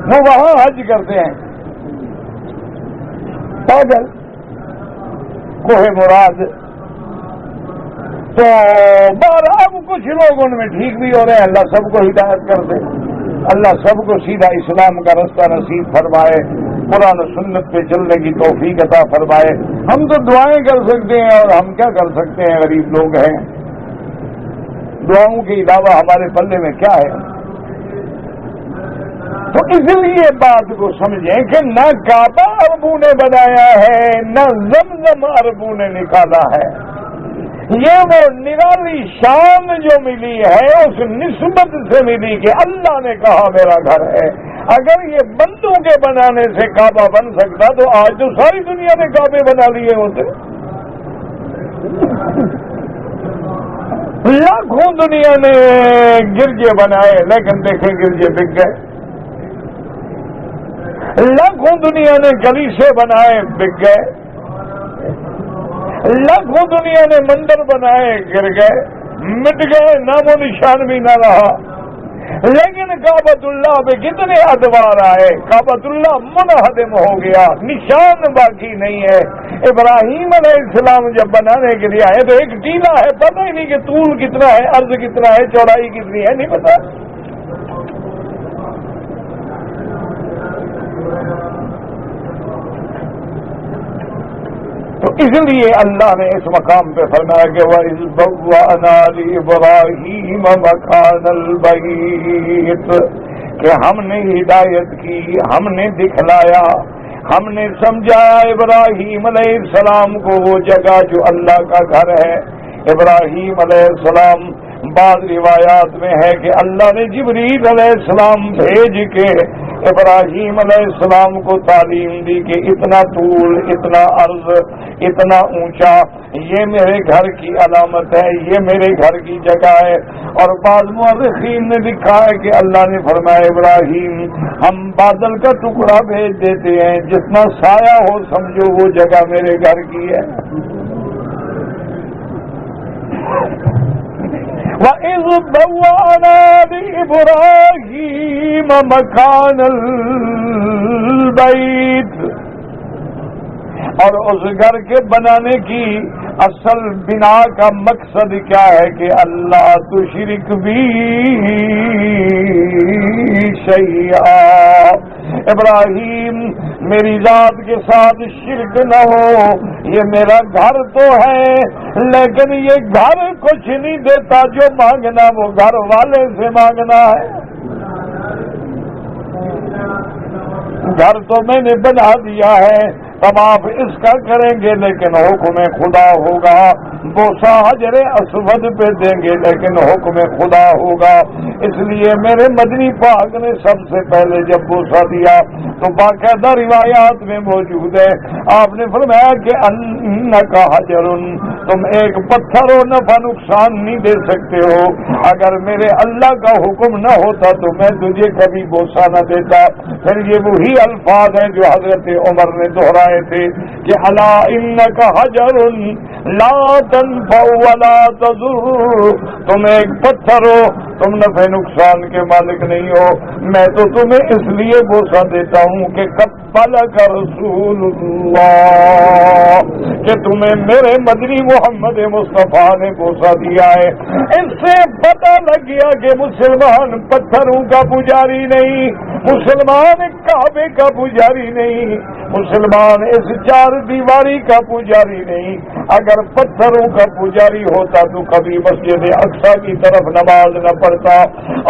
وہ وہاں حج کرتے ہیں، پاگل کوہ مراد۔ تو بہر اب کچھ لوگ ان میں ٹھیک بھی ہو رہے ہیں، اللہ سب کو ہدایت کر دے، اللہ سب کو سیدھا اسلام کا رستہ نصیب فرمائے، قرآن و سنت پہ چلنے کی توفیق عطا فرمائے۔ ہم تو دعائیں کر سکتے ہیں، اور ہم کیا کر سکتے ہیں، غریب لوگ ہیں، دعاؤں کے علاوہ ہمارے پلے میں کیا ہے۔ تو اس لیے بات کو سمجھیں کہ نہ کعبہ عربوں نے بنایا ہے، نہ زمزم عربوں نے نکالا ہے، یہ وہ نرالی شان جو ملی ہے اس نسبت سے ملی کہ اللہ نے کہا میرا گھر ہے۔ اگر یہ بندوں کے بنانے سے کعبہ بن سکتا تو آج تو ساری دنیا نے کعبے بنا لیے ہوتے، لاکھوں دنیا نے گرجے بنائے، لیکن دیکھیں گرجے بک گئے، لاکھوں دنیا نے کلیسے بنائے بک گئے، لاکھوں دنیا نے مندر بنائے گر گئے، مٹ گئے، نام و نشان بھی نہ رہا۔ لیکن کعبۃ اللہ پہ کتنے ادوار آئے، کعبۃ اللہ منہدم ہو گیا، نشان باقی نہیں ہے۔ ابراہیم علیہ السلام جب بنانے کے لیے آئے تو ایک ٹیلا ہے، پتہ ہی نہیں کہ طول کتنا ہے، عرض کتنا ہے، چوڑائی کتنی ہے، نہیں پتا۔ اس لیے اللہ نے اس مقام پہ فرمایا کہ وَإِذْ بَوَّأْنَا لِإِبْرَاهِيمَ مَكَانَ الْبَيْتِ، کہ ہم نے ہدایت کی، ہم نے دکھلایا، ہم نے سمجھایا ابراہیم علیہ السلام کو وہ جگہ جو اللہ کا گھر ہے۔ ابراہیم علیہ السلام، بعض روایات میں ہے کہ اللہ نے جبریل علیہ السلام بھیج کے ابراہیم علیہ السلام کو تعلیم دی کہ اتنا طول، اتنا عرض، اتنا اونچا، یہ میرے گھر کی علامت ہے، یہ میرے گھر کی جگہ ہے۔ اور بعض مورخین نے لکھا ہے کہ اللہ نے فرمایا ابراہیم ہم بادل کا ٹکڑا بھیج دیتے ہیں، جتنا سایہ ہو سمجھو وہ جگہ میرے گھر کی ہے۔ وَإِذْ بَوَّأْنَا لِإِبْرَاهِيمَ مَكَانَ الْبَيْتِ، اور اس گھر کے بنانے کی اصل بنا کا مقصد کیا ہے کہ اللہ تشرک بھی شیئا، ابراہیم میری ذات کے ساتھ شرک نہ ہو، یہ میرا گھر تو ہے لیکن یہ گھر کچھ نہیں دیتا، جو مانگنا وہ گھر والے سے مانگنا ہے۔ گھر تو میں نے بنا دیا ہے، طواف اس کا کریں گے لیکن حکم خدا ہوگا، بوسہ حجر اسود پہ دیں گے لیکن حکم خدا ہوگا۔ اس لیے میرے مدنی پاک نے سب سے پہلے جب بوسہ دیا تو باقاعدہ روایات میں موجود ہے، آپ نے فرمایا کہ انکا حجر، تم ایک پتھر ہو، نفع نقصان نہیں دے سکتے ہو، اگر میرے اللہ کا حکم نہ ہوتا تو میں تجھے کبھی بوسہ نہ دیتا۔ پھر یہ وہی الفاظ ہیں جو حضرت عمر نے دہرائے تھے کہ الا انکا حجر لا تنفع ولا تضر، تم ایک پتھر ہو، تم نفع نقصان کے مالک نہیں ہو، میں تو تمہیں اس لیے بوسہ دیتا ہوں کہ قبلک رسول اللہ، کہ تمہیں میرے مدنی محمد مصطفیٰ نے بوسہ دیا ہے۔ اس سے پتہ لگ گیا کہ مسلمان پتھروں کا پجاری نہیں، مسلمان کعبے کا پجاری نہیں، مسلمان اس چار دیواری کا پجاری نہیں۔ اگر پتھروں کا پجاری ہوتا تو کبھی مسجد اقصی کی طرف نماز نہ پڑھتا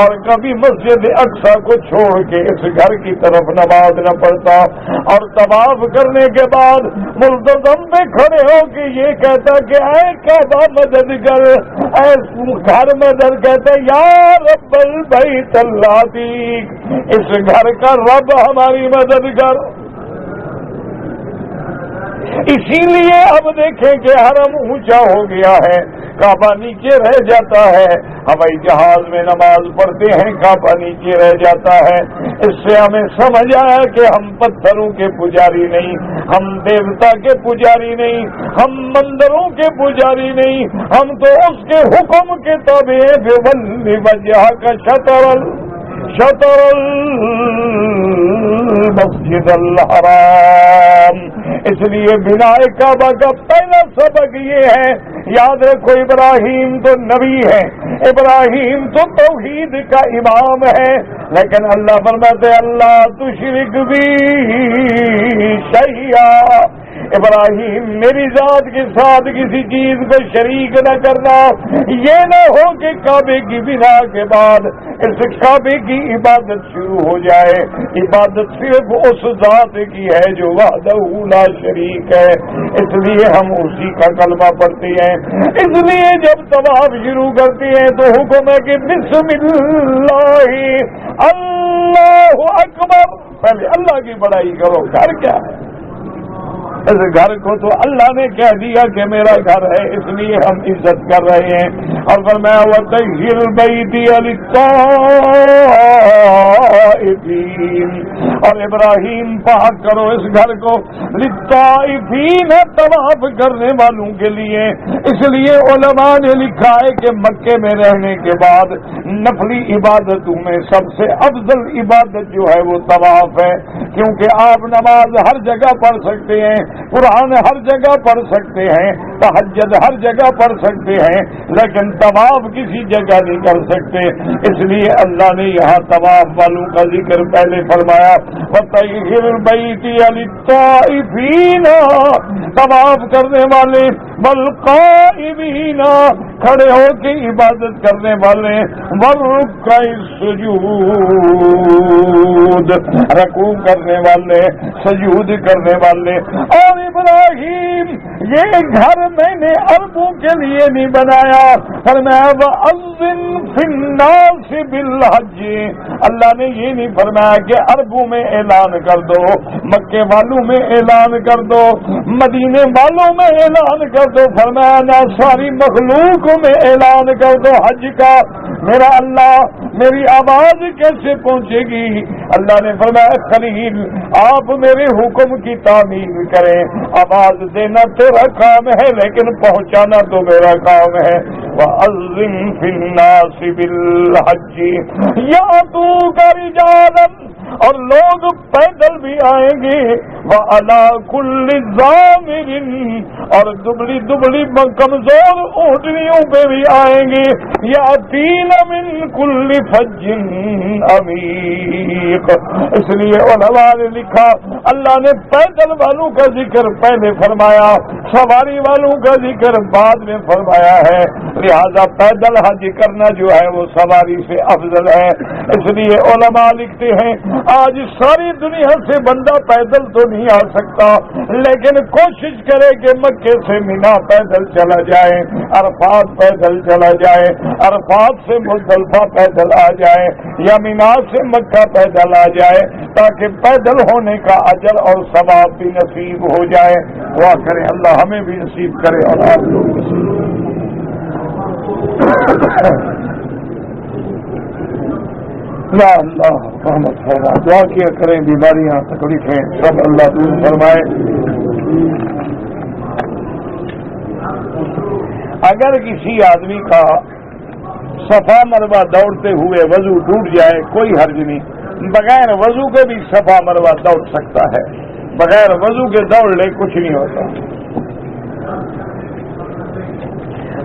اور کبھی مسجد اقصی کو چھوڑ کے اس گھر کی طرف نماز نہ پڑھتا، اور طواف کرنے کے بعد ملتزم پہ کھڑے ہو کے یہ کہتا کہ اے کعبہ مدد کر، اے گھر مدد کہتا یا رب البیت العتیق، اس گھر کا رب ہماری مدد کر۔ اسی لیے اب دیکھیں کہ حرم اونچا ہو گیا ہے، کعبہ نیچے رہ جاتا ہے، ہوائی جہاز میں نماز پڑھتے ہیں کعبہ نیچے رہ جاتا ہے۔ اس سے ہمیں سمجھ آیا کہ ہم پتھروں کے پجاری نہیں، ہم دیوتا کے پجاری نہیں، ہم مندروں کے پجاری نہیں، ہم تو اس کے حکم کے تابع ہیں۔ فَوَلِّ وَجْهَكَ شطر المسجد الحرام، اس لیے بنا کعبہ کا پہلا سبق یہ ہے، یاد رکھو ابراہیم تو نبی ہے، ابراہیم تو توحید کا امام ہے، لیکن اللہ فرماتے اللہ تشرک بھی شیئا، ابراہیم میری ذات کے ساتھ کسی چیز کو شریک نہ کرنا، یہ نہ ہو کہ کعبے کی بنا کے بعد اس کعبے کی عبادت شروع ہو جائے۔ عبادت صرف اس ذات کی ہے جو وحدہ لا شریک ہے، اس لیے ہم اسی کا کلمہ پڑھتے ہیں۔ اس لیے جب طواف شروع کرتے ہیں تو حکم ہے کہ بسم اللہ اللہ اکبر، پہلے اللہ کی بڑائی کرو۔ گھر کیا ہے؟ اس گھر کو تو اللہ نے کہہ دیا کہ میرا گھر ہے، اس لیے ہم عزت کر رہے ہیں۔ اور فرمایا وَطَهِّرْ بَيْتِيَ لِلطَّائِفِينَ، اور ابراہیم پاک کرو اس گھر کو للطائفین، طواف کرنے والوں کے لیے۔ اس لیے علماء نے لکھا ہے کہ مکے میں رہنے کے بعد نفلی عبادتوں میں سب سے افضل عبادت جو ہے وہ طواف ہے، کیونکہ آپ نماز ہر جگہ پڑھ سکتے ہیں، قرآن ہر جگہ پڑھ سکتے ہیں، تہجد ہر جگہ پڑھ سکتے ہیں، لیکن طواف کسی جگہ نہیں کر سکتے۔ اس لیے اللہ نے یہاں طواف والوں کا ذکر پہلے فرمایا، وَطَهِّرْ بَيْتِيَ لِلطَّائِفِينَ، طواف کرنے والے، وَالْقَائِمِينَ، کھڑے ہو کے عبادت کرنے والے، وَالرُّكَّعِ السُّجُودِ، رکوع کرنے والے، سجود کرنے والے۔ اور ابراہیم، یہ گھر میں نے عربوں کے لیے نہیں بنایا، فرمایا وَأَذِّن فِي النَّاسِ بِالْحَجِّ، اللہ نے یہ نہیں فرمایا کہ عربوں میں اعلان کر دو، مکے والوں میں اعلان کر دو، مدینے والوں میں اعلان کر دو، فرمایا نہ ساری مخلوق میں اعلان کر دو حج کا۔ میرا اللہ، میری آواز کیسے پہنچے گی؟ اللہ نے فرمایا خلیل، آپ میرے حکم کی تعمیل کریں، آواز دینا تیرا کام ہے لیکن پہنچانا تو میرا کام ہے۔ وَأَذِّن فِي النَّاسِ بِالْحَجِّ يَأْتُوكَ رِجَالًا، اور لوگ پیدل بھی آئیں گے، وَعَلَى كُلِّ ضَامِرٍ، اور دبلی دبلی کمزور اونٹنیوں پہ بھی آئیں گے، یَأْتِينَ مِن كُلِّ فَجٍّ عَمِيقٍ۔ اس لیے علماء نے لکھا، اللہ نے پیدل والوں کا ذکر پہلے فرمایا، سواری والوں کا ذکر بعد میں فرمایا ہے، لہذا پیدل حج کرنا جو ہے وہ سواری سے افضل ہے۔ اس لیے علماء لکھتے ہیں آج ساری دنیا سے بندہ پیدل تو نہیں آ سکتا، لیکن کوشش کرے کہ مکے سے مینا پیدل چلا جائے، عرفات پیدل چلا جائے، عرفات سے مزدلفہ پیدل آ جائے، یا مینا سے مکہ پیدل آ جائے، تاکہ پیدل ہونے کا اجر اور ثواب بھی نصیب ہو جائے۔ دعا کریں اللہ ہمیں بھی نصیب کرے اور آپ لوگ نصیب۔ یا اللہ رحمت فرما، دعا کیا کریں، بیماریاں تکلیفیں سب اللہ دور فرمائے۔ اگر کسی آدمی کا صفا مروا دوڑتے ہوئے وضو ٹوٹ جائے کوئی حرج نہیں، بغیر وضو کے بھی صفا مروا دوڑ سکتا ہے، بغیر وضو کے دوڑ لے کچھ نہیں ہوتا۔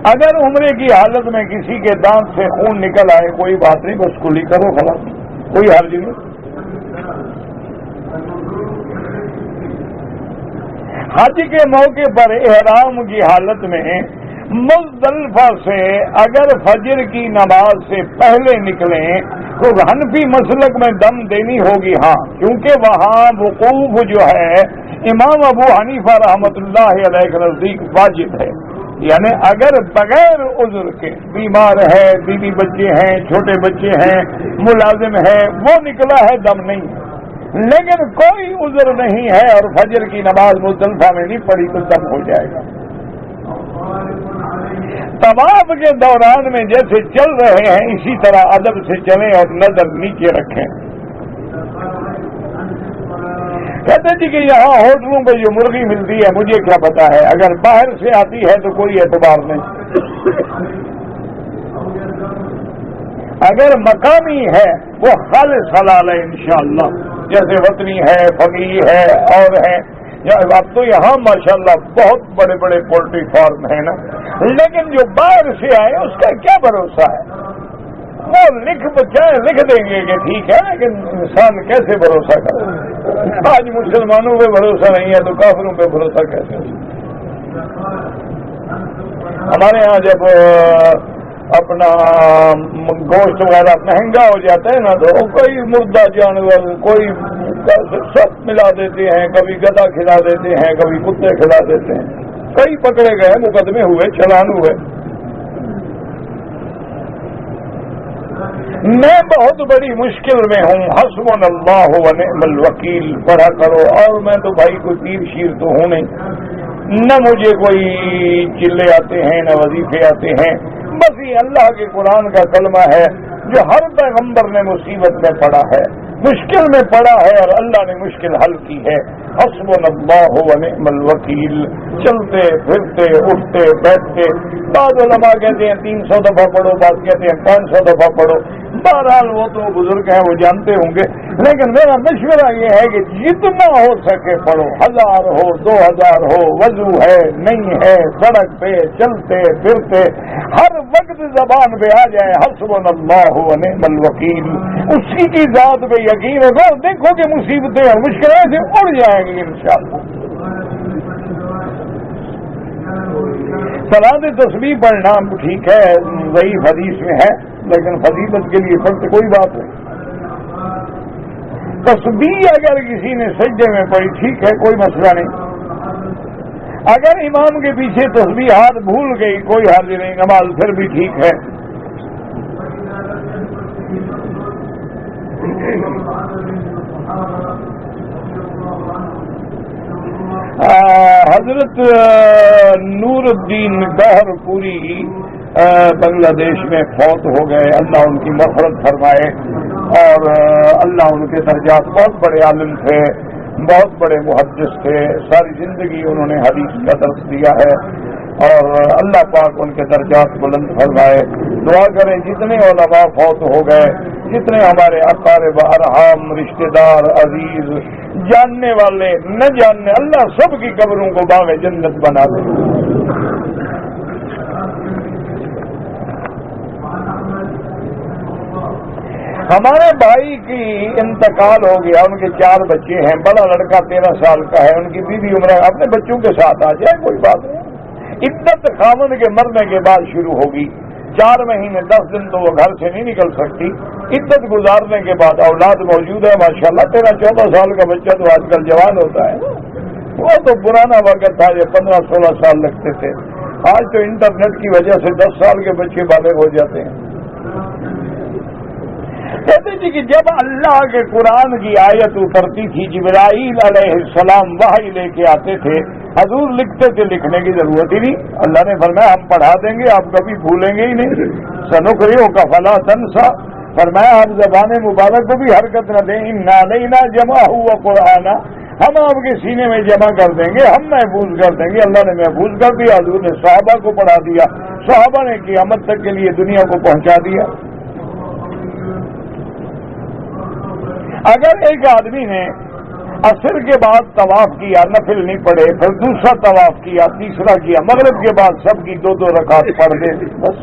اگر عمرے کی حالت میں کسی کے دانت سے خون نکل آئے کوئی بات نہیں، بس کلی کرو خلاص، کوئی حرج نہیں۔ حج کے موقع پر احرام کی حالت میں مزدلفہ سے اگر فجر کی نماز سے پہلے نکلیں تو حنفی مسلک میں دم دینی ہوگی، ہاں، کیونکہ وہاں وقوف جو ہے امام ابو حنیفہ رحمۃ اللہ علیہ کے نزدیک واجب ہے، یعنی اگر بغیر عذر کے بیمار ہے، بیوی بچے ہیں، چھوٹے بچے ہیں، ملازم ہے، وہ نکلا ہے دم نہیں ہے، لیکن کوئی عذر نہیں ہے اور فجر کی نماز مزدلفہ میں نہیں پڑھی تو دم ہو جائے گا۔ طواف کے دوران میں جیسے چل رہے ہیں اسی طرح ادب سے چلیں اور نظر نیچے رکھیں۔ کہتے جی کہ یہاں ہوٹلوں پہ جو مرغی ملتی ہے مجھے کیا پتا ہے، اگر باہر سے آتی ہے تو کوئی اعتبار نہیں، اگر مقامی ہے وہ خالص حلال ہے انشاءاللہ، جیسے وطنی ہے، فقیہ ہے اور ہے۔ اب تو یہاں ماشاءاللہ بہت بڑے بڑے پولٹری فارم ہیں نا، لیکن جو باہر سے آئے اس کا کیا بھروسہ ہے، وہ لکھ دیں گے کہ ٹھیک ہے، لیکن انسان کیسے بھروسہ کرے؟ آج مسلمانوں پہ بھروسہ نہیں ہے تو کافروں پہ بھروسہ کیسے؟ ہمارے ہاں جب اپنا گوشت وغیرہ مہنگا ہو جاتا ہے نا تو کوئی مردہ جانور کوئی سب ملا دیتے ہیں، کبھی گدھا کھلا دیتے ہیں، کبھی کتے کھلا دیتے ہیں، کئی پکڑے گئے، مقدمے ہوئے، چلان ہوئے۔ میں بہت بڑی مشکل میں ہوں، حسبنا اللہ و نعم الوکیل پڑھا کرو، اور میں تو بھائی کوئی پیر شیر تو ہوں نہیں، نہ مجھے کوئی چلے آتے ہیں نہ وظیفے آتے ہیں، بس یہ اللہ کے قرآن کا کلمہ ہے جو ہر پیغمبر نے مصیبت میں پڑھا ہے، مشکل میں پڑا ہے اور اللہ نے مشکل حل کی ہے۔ حسبنا اللہ و نعم الوکیل، چلتے پھرتے اٹھتے بیٹھتے، بعض علماء کہتے ہیں 300 دفعہ پڑھو، بعض کہتے ہیں 500 دفعہ پڑھو، بہرحال وہ تو بزرگ ہیں، وہ جانتے ہوں گے، لیکن میرا مشورہ یہ ہے کہ جتنا ہو سکے پڑھو، 1000 ہو 2000 ہو، وضو ہے نہیں ہے، سڑک پہ چلتے پھرتے ہر وقت زبان پہ آ جائے حسبنا اللہ و نعم الوکیل، اسی کی ذات پہ یقین ہوگا، دیکھو کہ مصیبتیں اور مشکلیں سے اڑ جائیں گی انشاءاللہ۔ صلاۃ تسبیح پڑھنا ٹھیک ہے، ضعیف حدیث میں ہے، لیکن فضیلت کے لیے فرق کوئی بات نہیں۔ تسبیح اگر کسی نے سجدے میں پڑھی ٹھیک ہے، کوئی مسئلہ نہیں۔ اگر امام کے پیچھے تسبیحات بھول گئی کوئی حرج نہیں، نماز پھر بھی ٹھیک ہے۔ حضرت نور الدین گہر پوری بنگلہ دیش میں فوت ہو گئے، اللہ ان کی مغفرت فرمائے، اور اللہ ان کے درجات، بہت بڑے عالم تھے، بہت بڑے محدث تھے، ساری زندگی انہوں نے حدیث کا درس دیا ہے، اور اللہ پاک ان کے درجات بلند فرمائے۔ دعا کریں جتنے علماء فوت ہو گئے، جتنے ہمارے اقارب ارحام، رشتہ دار، عزیز، جاننے والے نہ جاننے، اللہ سب کی قبروں کو باغ جنت بنا دے۔ ہمارے بھائی کی انتقال ہو گیا، ان کے 4 بچے ہیں، بڑا لڑکا 13 سال کا ہے، ان کی بیوی عمرہ اپنے بچوں کے ساتھ آ جائے، کوئی بات نہیں۔ عدت خاوند کے مرنے کے بعد شروع ہوگی، 4 مہینے 10 دن تو وہ گھر سے نہیں نکل سکتی، عدت گزارنے کے بعد اولاد موجود ہے ماشاءاللہ، 13-14 سال کا بچہ تو آج کل جوان ہوتا ہے، وہ تو پرانا وقت تھا جب 15-16 سال لگتے تھے، آج تو انٹرنیٹ کی وجہ سے 10 سال کے بچے بالغ ہو جاتے ہیں۔ کہتے جی کہ جب اللہ کے قرآن کی آیت اترتی تھی، جبرائیل علیہ السلام وحی لے کے آتے تھے، حضور لکھتے تھے، لکھنے کی ضرورت ہی نہیں، اللہ نے فرمایا ہم پڑھا دیں گے، آپ کبھی بھولیں گے ہی نہیں، سنقرئک فلا تنسى، فرمایا آپ زبان مبارک کو بھی حرکت نہ دیں، انا علینا جمعہ قرآن، ہم آپ کے سینے میں جمع کر دیں گے، ہم محفوظ کر دیں گے۔ اللہ نے محفوظ کر دیا، حضور نے صحابہ کو پڑھا دیا، صحابہ نے قیامت تک کے لیے دنیا کو پہنچا دیا۔ اگر ایک آدمی نے عصر کے بعد طواف کیا، نفل نہیں پڑھے، پھر دوسرا طواف کیا، تیسرا کیا، مغرب کے بعد سب کی 2-2 رکعت پڑھ دے، بس۔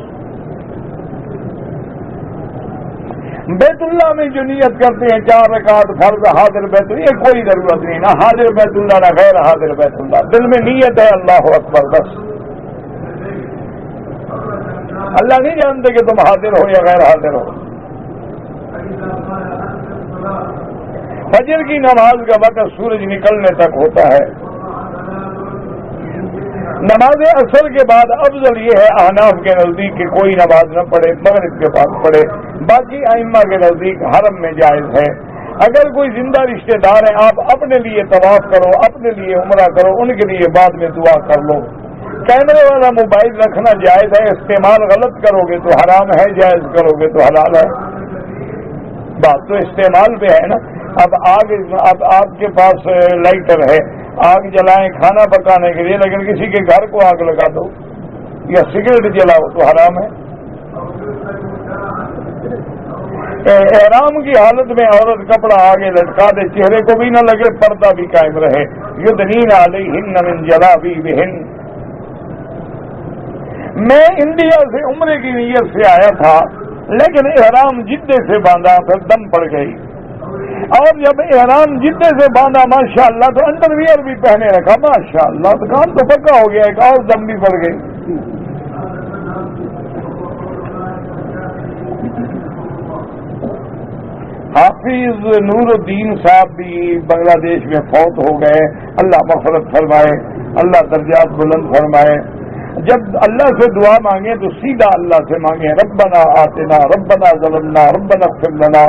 بیت اللہ میں جو نیت کرتے ہیں 4 رکعت فرض حاضر بیت اللہ، یہ کوئی ضرورت نہیں، نہ حاضر بیت اللہ نہ غیر حاضر بیت اللہ، دل میں نیت ہے اللہ اکبر، بس۔ اللہ نہیں جانتے کہ تم حاضر ہو یا غیر حاضر ہو۔ فجر کی نماز کا وقت سورج نکلنے تک ہوتا ہے، نماز عصر کے بعد افضل یہ ہے احناف کے نزدیک کہ کوئی نماز نہ پڑھے، مغرب کے بعد پڑھے، باقی ائمہ کے نزدیک حرم میں جائز ہے۔ اگر کوئی زندہ رشتہ دار ہیں، آپ اپنے لیے طواف کرو، اپنے لیے عمرہ کرو، ان کے لیے بعد میں دعا کر لو۔ کیمرے والا موبائل رکھنا جائز ہے، استعمال غلط کرو گے تو حرام ہے، جائز کرو گے تو حلال ہے، بات تو استعمال پہ ہے نا۔ اب آپ کے پاس لائٹر ہے، آگ جلائیں کھانا پکانے کے لیے، لیکن کسی کے گھر کو آگ لگا دو یا سگریٹ جلاؤ تو حرام ہے۔ احرام کی حالت میں عورت کپڑا آگے لٹکا دے، چہرے کو بھی نہ لگے، پردہ بھی قائم رہے، یدنین علیہن من جلابیبہن۔ میں انڈیا سے عمرے کی نیت سے آیا تھا، لیکن احرام جدے سے باندھا، پھر دم پڑ گئی، اور جب احرام جدے سے باندھا ماشاءاللہ تو انڈر ویئر بھی پہنے رکھا ماشاءاللہ، تو کام تو پکا ہو گیا، ایک اور دم بھی پڑ گئی۔ حافظ نور الدین صاحب بھی بنگلہ دیش میں فوت ہو گئے، اللہ مغفرت فرمائے، اللہ درجات بلند فرمائے۔ جب اللہ سے دعا مانگیں تو سیدھا اللہ سے مانگیں، ربنا آتنا، ربنا ظلمنا، ربنا اغفر لنا۔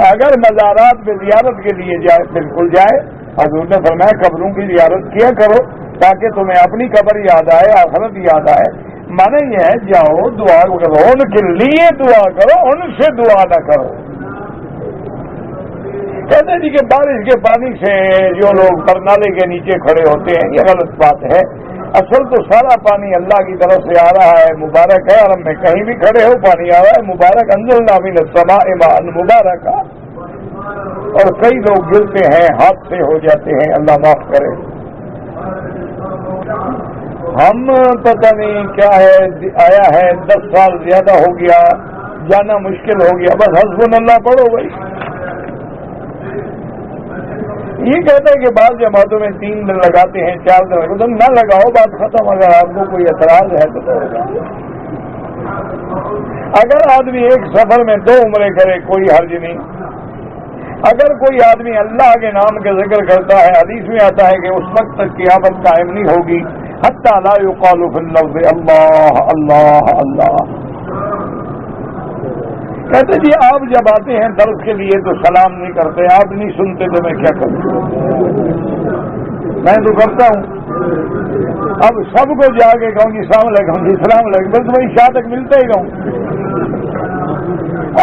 اگر مزارات میں زیارت کے لیے جائے بالکل جائے، حضور نے فرمایا قبروں کی زیارت کیا کرو تاکہ تمہیں اپنی قبر یاد آئے، آخرت یاد آئے۔ مانا یہ ہے جاؤ دعا کرو، ان کے لیے دعا کرو، ان سے دعا نہ کرو۔ کہتے جی کہ بارش کے پانی سے جو لوگ برنالے کے نیچے کھڑے ہوتے ہیں، یہ غلط بات ہے۔ اصل تو سارا پانی اللہ کی طرف سے آ رہا ہے، مبارک ہے، عرب میں کہیں بھی کھڑے ہو پانی آ رہا ہے، مبارک انزلنا من السماء ماء مبارک۔ اور کئی لوگ گرتے ہیں، حادثے ہو جاتے ہیں، اللہ معاف کرے۔ ہم پتہ نہیں کیا ہے، آیا ہے 10 سال زیادہ ہو گیا، جانا مشکل ہو گیا، بس حسبنا اللہ پڑھو بھائی۔ یہ کہتے ہیں کہ بعض جماعتوں میں 3 دن لگاتے ہیں، 4 دن لگاتے ہیں، نہ لگاؤ، بات ختم۔ اگر آپ کو کوئی اعتراض ہے تو اگر آدمی ایک سفر میں 2 عمرے کرے کوئی حرج نہیں۔ اگر کوئی آدمی اللہ کے نام کے ذکر کرتا ہے، حدیث میں آتا ہے کہ اس وقت تک قیامت قائم نہیں ہوگی حتی لا یقال فی اللفظ اللہ اللہ اللہ۔ کہتے جی آپ جب آتے ہیں درس کے لیے تو سلام نہیں کرتے، آپ نہیں سنتے تو میں کیا کروں؟ میں تو کرتا ہوں۔ اب سب کو جا کے کہوں گی السلام علیکم جی، السلام علیکم، بس وہی شاہ تک ملتا ہی رہوں۔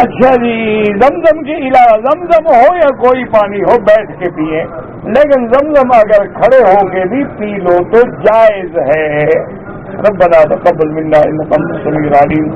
اچھا جی، زمزم کی علاوہ زمزم ہو یا کوئی پانی ہو بیٹھ کے پیئے، لیکن زمزم اگر کھڑے ہو کے بھی پی لو تو جائز ہے۔ ربنا تقبل منا انک انت السمیع العلیم۔